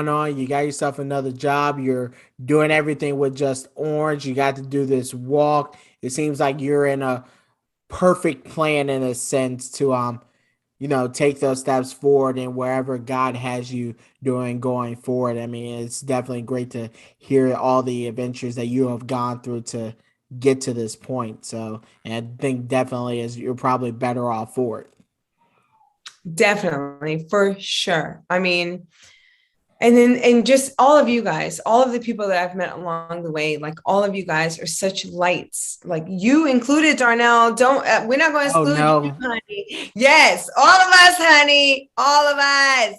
on, you got yourself another job, you're doing everything with just Orange, you got to do this walk. It seems like you're in a perfect plan in a sense to take those steps forward and wherever God has you doing going forward. I mean, it's definitely great to hear all the adventures that you have gone through to get to this point. So, and I think definitely is you're probably better off for it. Definitely, for sure. I mean, and just all of you guys, all of the people that I've met along the way, like all of you guys are such lights, like you included, Darnell. We're not going to exclude you, honey. Yes, all of us, honey, all of us.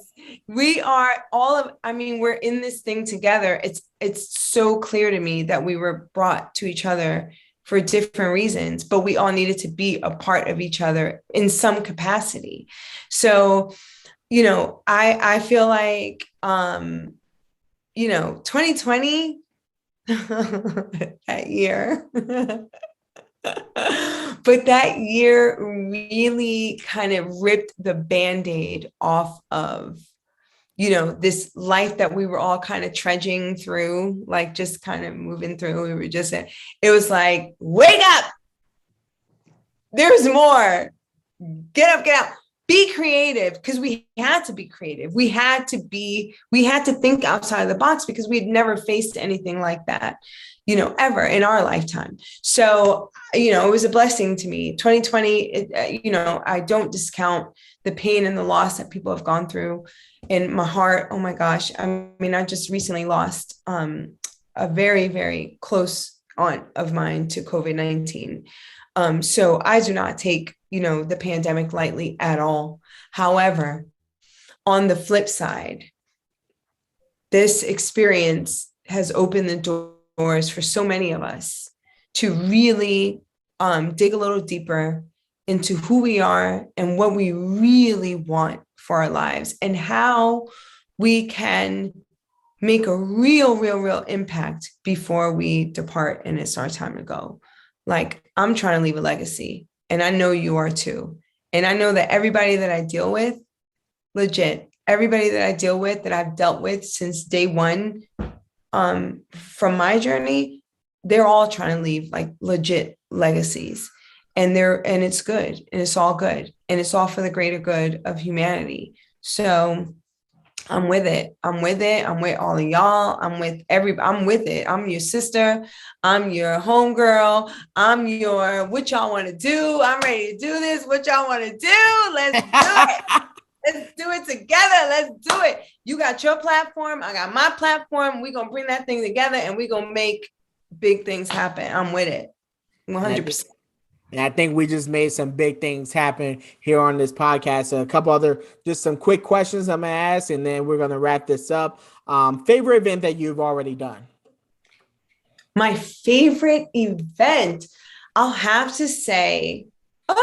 We are we're in this thing together. It's so clear to me that we were brought to each other for different reasons, but we all needed to be a part of each other in some capacity. So, I feel like, 2020, that year, but that year really kind of ripped the Band-Aid off of, this life that we were all kind of trudging through, like just kind of moving through. It was like, wake up, there's more, get up, be creative, because we had to be creative. We had to think outside of the box because we had never faced anything like that, ever in our lifetime. So, it was a blessing to me. 2020, I don't discount the pain and the loss that people have gone through. In my heart, oh my gosh. I mean, I just recently lost a very, very close aunt of mine to COVID-19. So I do not take, the pandemic lightly at all. However, on the flip side, this experience has opened the doors for so many of us to really dig a little deeper into who we are and what we really want for our lives, and how we can make a real impact before we depart and it's our time to go. Like, I'm trying to leave a legacy, and I know you are too. And I know that everybody that I deal with, everybody that I deal with, that I've dealt with since day one, from my journey, they're all trying to leave like legit legacies. And it's good, and it's all good, and it's all for the greater good of humanity. So I'm with it. I'm with all of y'all. I'm with it. I'm your sister. I'm your homegirl. I'm your, what y'all want to do? I'm ready to do this. What y'all want to do? Let's do it. Let's do it together. Let's do it. You got your platform. I got my platform. We're going to bring that thing together, and we're going to make big things happen. I'm with it. 100%. And I think we just made some big things happen here on this podcast. So a couple other, just some quick questions I'm going to ask, and then we're going to wrap this up. Favorite event that you've already done? My favorite event, I'll have to say, can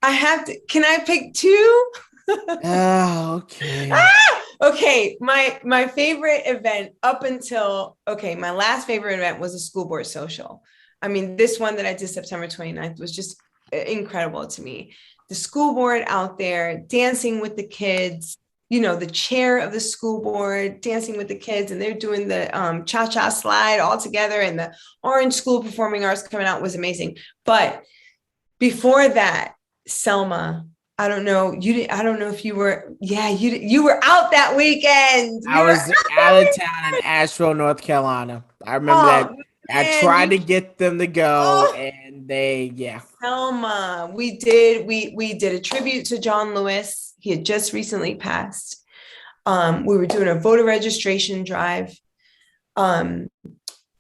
I pick two? Oh, okay. Okay. My favorite event my last favorite event was a school board social. I mean, this one that I did September 29th was just incredible to me. The school board out there dancing with the kids, the chair of the school board dancing with the kids, and they're doing the cha-cha slide all together, and the Orange School Performing Arts coming out was amazing. But before that, Selma, I don't know. I don't know if you were. Yeah, you were out that weekend. I was out of town in Asheville, North Carolina. I remember that. Oh I man, tried to get them to go, oh, and they, yeah. Selma. We did a tribute to John Lewis. He had just recently passed. We were doing a voter registration drive. Um,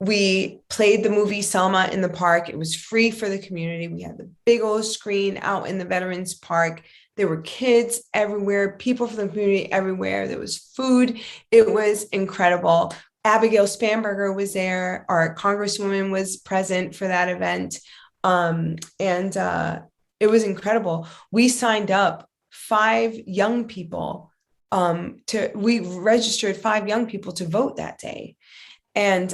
we played the movie Selma in the park. It was free for the community. We had the big old screen out in the Veterans Park. There were kids everywhere, people from the community everywhere. There was food. It was incredible. Abigail Spanberger was there. Our congresswoman was present for that event. And it was incredible. We signed up 5 young people we registered 5 young people to vote that day. And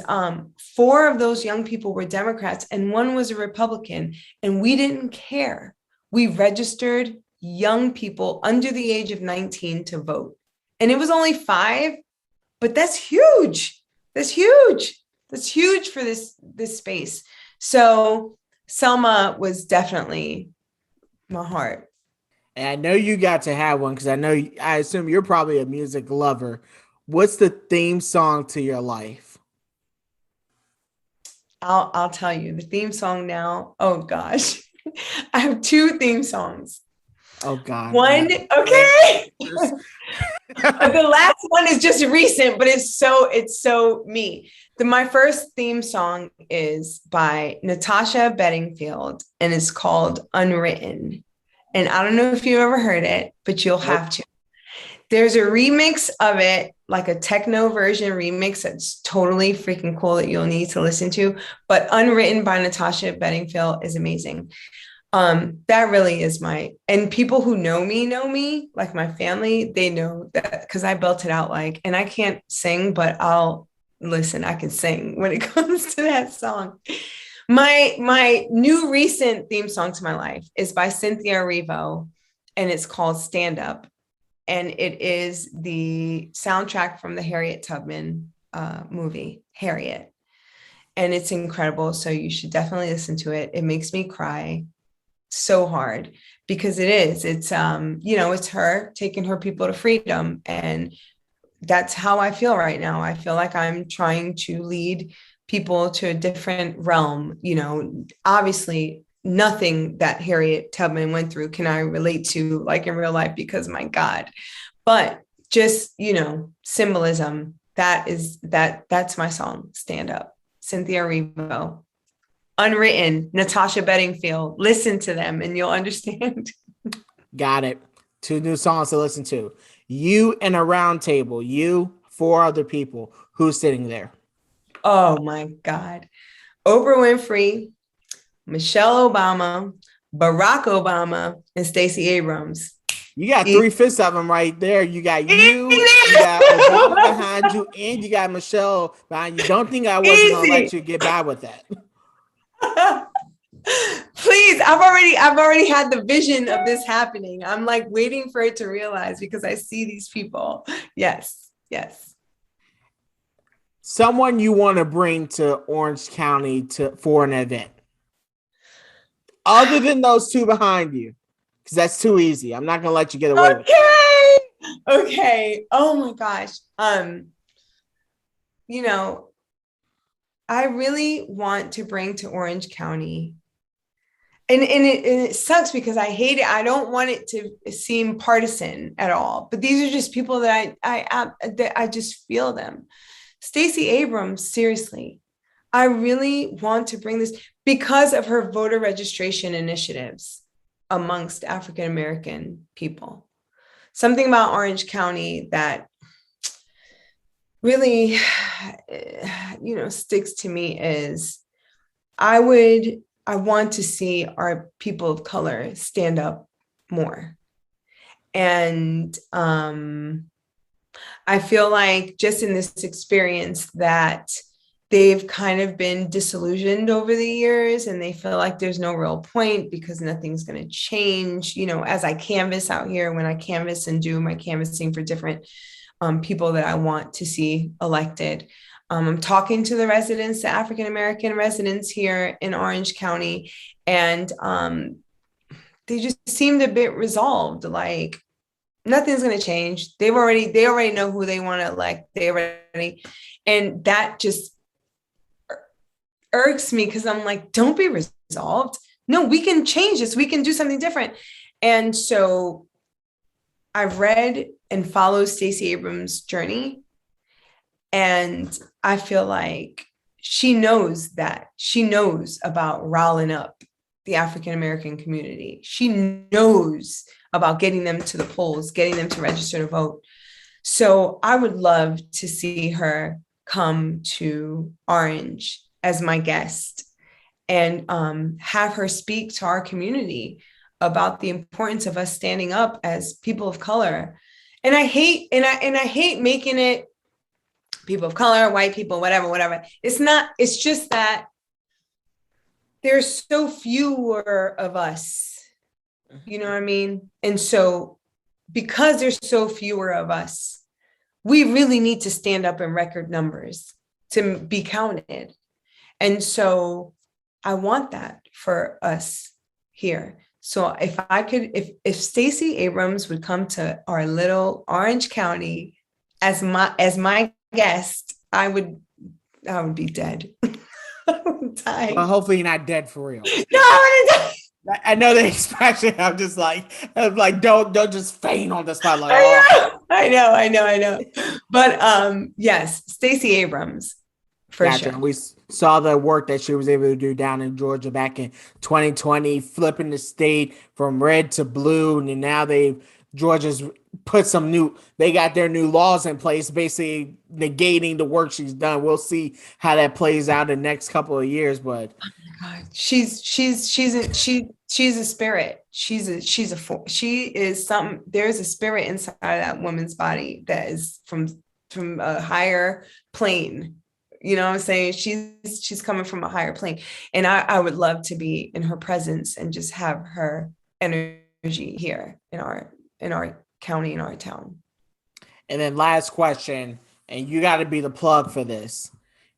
4 of those young people were Democrats and 1 was a Republican. And we didn't care. We registered young people under the age of 19 to vote. And it was only 5, but that's huge. That's huge. That's huge for this space. So Selma was definitely my heart. And I know you got to have one because I assume you're probably a music lover. What's the theme song to your life? I'll tell you the theme song now. Oh gosh. I have 2 theme songs. Oh God. One, okay. The last one is just recent, but it's so me. My first theme song is by Natasha Bedingfield and it's called Unwritten. And I don't know if you've ever heard it, but you'll have to. There's a remix of it, like a techno version remix that's totally freaking cool that you'll need to listen to. But Unwritten by Natasha Bedingfield is amazing. That really is and people who know me, like my family, they know that because I belt it out and I can't sing, but I'll listen, I can sing when it comes to that song. My new recent theme song to my life is by Cynthia Erivo, and it's called Stand Up. And it is the soundtrack from the Harriet Tubman movie, Harriet. And it's incredible. So you should definitely listen to it. It makes me cry so hard because it's it's her taking her people to freedom. And that's how I feel right now. I feel like I'm trying to lead people to a different realm. Obviously nothing that Harriet Tubman went through can I relate to in real life because my God, but just, symbolism. That's my song. Stand Up. Cynthia Erivo. Unwritten, Natasha Bedingfield. Listen to them and you'll understand. Got it. 2 new songs to listen to. You and a round table. You, 4 other people. Who's sitting there? Oh my God. Oprah Winfrey, Michelle Obama, Barack Obama, and Stacey Abrams. You got 3/5 of them right there. You got you got Obama behind you, and you got Michelle behind you. Don't think I wasn't going to let you get by with that. Please, I've already had the vision of this happening. I'm waiting for it to realize because I see these people. Yes. Someone you want to bring to Orange County for an event, other than those 2 behind you, because that's too easy. I'm not going to let you get away with it. Okay. Oh my gosh. I really want to bring to Orange County. And it sucks because I hate it. I don't want it to seem partisan at all. But these are just people that I just feel them. Stacey Abrams, seriously, I really want to bring this because of her voter registration initiatives amongst African-American people. Something about Orange County that really, sticks to me is I want to see our people of color stand up more. And I feel like just in this experience that they've kind of been disillusioned over the years and they feel like there's no real point because nothing's going to change. As I canvas out here, when I canvas and do my canvassing for different people that I want to see elected, I'm talking to the residents, the African-American residents here in Orange County, and they just seemed a bit resolved. Like nothing's going to change. They already know who they want to elect. And that just irks me because I'm like, don't be resolved. No, we can change this. We can do something different. And so I've read and followed Stacey Abrams' journey. And I feel like she knows about riling up the African-American community. She knows about getting them to the polls, getting them to register to vote. So I would love to see her come to Orange as my guest and have her speak to our community about the importance of us standing up as people of color. And I hate making it people of color, white people, whatever. It's just that there's so fewer of us, you know what I mean? And so because there's so fewer of us, we really need to stand up in record numbers to be counted. And so I want that for us here. So if Stacey Abrams would come to our little Orange County as my guest, I would be dead. I would die. Well, hopefully you're not dead for real. No, I I know the expression. I'm like, don't just faint on the spot. Like, I know. But yes, Stacey Abrams for sure. We saw the work that she was able to do down in Georgia back in 2020, flipping the state from red to blue, and now Georgia's put they got their new laws in place, basically negating the work she's done. We'll see how that plays out in the next couple of years, but oh my God, she's a spirit. She is something. There's a spirit inside that woman's body that is from a higher plane. You know what I'm saying? She's coming from a higher plane, and I would love to be in her presence and just have her energy here in our county, in our town. And then last question, and you got to be the plug for this.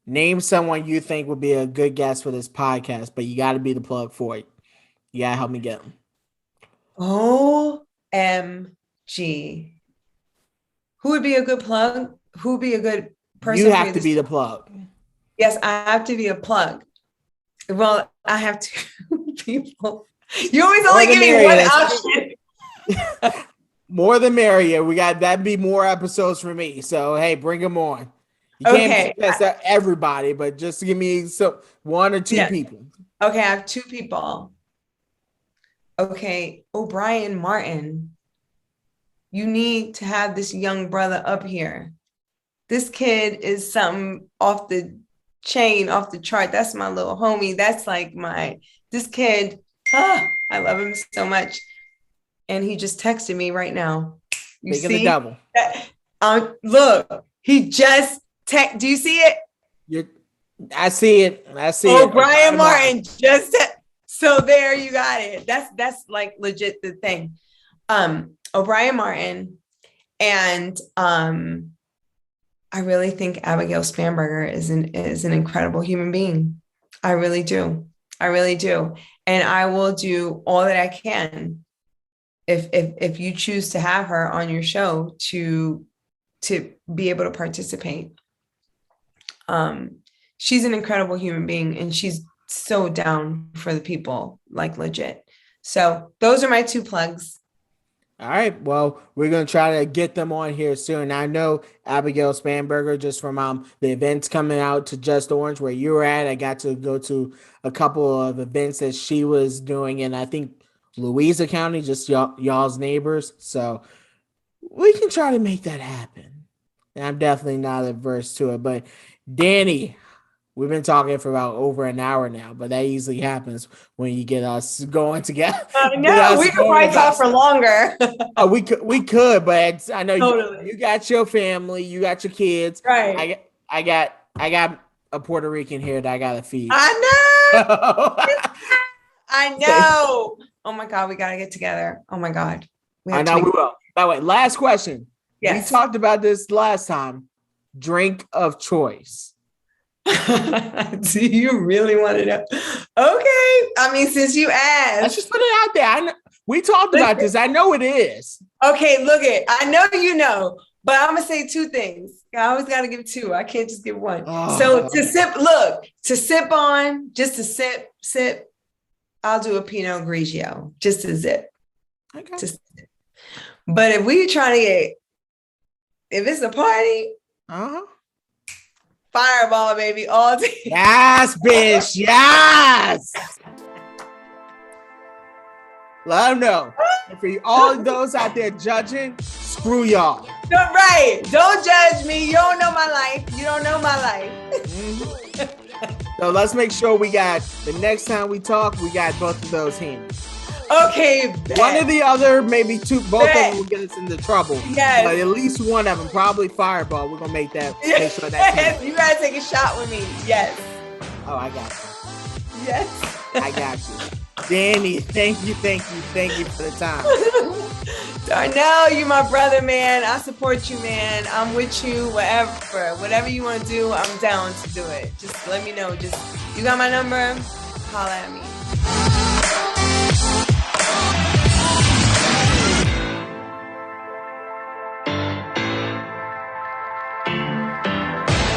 Name someone you think would be a good guest for this podcast, but you got to be the plug for it. You got to help me get them. OMG. Who would be a good plug? Who would be a good person? You have to be the plug. Yes, I have to be a plug. Well, I have two people. You always only give me one option. More the merrier. That'd be more episodes for me. So hey, bring them on. You can't suggest everybody, but just give me one or two people. Okay, I have two people. Okay, O'Brien Martin. You need to have this young brother up here. This kid is something off the chain, off the chart. That's my little homie. That's like this kid. I love him so much. And he just texted me right now. You see the devil. Look, he just do you see it? I see it. O'Brien Martin just so there you got it. That's like legit the thing. O'Brien Martin, and I really think Abigail Spanberger is an incredible human being. I really do. And I will do all that I can if you choose to have her on your show to be able to participate. She's an incredible human being, and she's so down for the people, like legit. So those are my two plugs. All right. Well, we're going to try to get them on here soon. I know Abigail Spanberger, just from the events coming out to Just Orange where you were at. I got to go to a couple of events that she was doing, and I think Louisa County, just y'all's neighbors. So we can try to make that happen. And I'm definitely not averse to it. But Dani, we've been talking for about over an hour now, but that easily happens when you get us going together. No, we could probably talk for longer. we could, but I know totally. you got your family, you got your kids. Right. I got a Puerto Rican here that I gotta feed. I know. I know. Oh my God, we gotta get together. Oh my God. I know we will. By the way, last question. Yes. We talked about this last time. Drink of choice. Do you really want to know? Okay. I mean, since you asked. Let's just put it out there. We talked about this. I know it is. Okay, look it. I know you know, but I'm gonna say two things. I always gotta give two. I can't just give one. So to sip on, just to sip, I'll do a Pinot Grigio, just to zip. Okay. But if we trying to get, if it's a party, Fireball, baby, all day. Yes, bitch. Yes. Let them know. And for all those out there judging, screw y'all. Right. Don't judge me. You don't know my life. You don't know my life. So let's make sure we got, the next time we talk, we got both of those hands. Okay. Bet. One or the other, maybe two, both of them will get us into trouble. Yes. But at least one of them, probably Fireball. We're going to make sure that's you got to take a shot with me. Yes. Oh, I got you. Yes. I got you. Dani, thank you for the time. Darnell, you my brother, man. I support you, man. I'm with you, whatever you want to do, I'm down to do it. Just let me know. You got my number? Holla at me.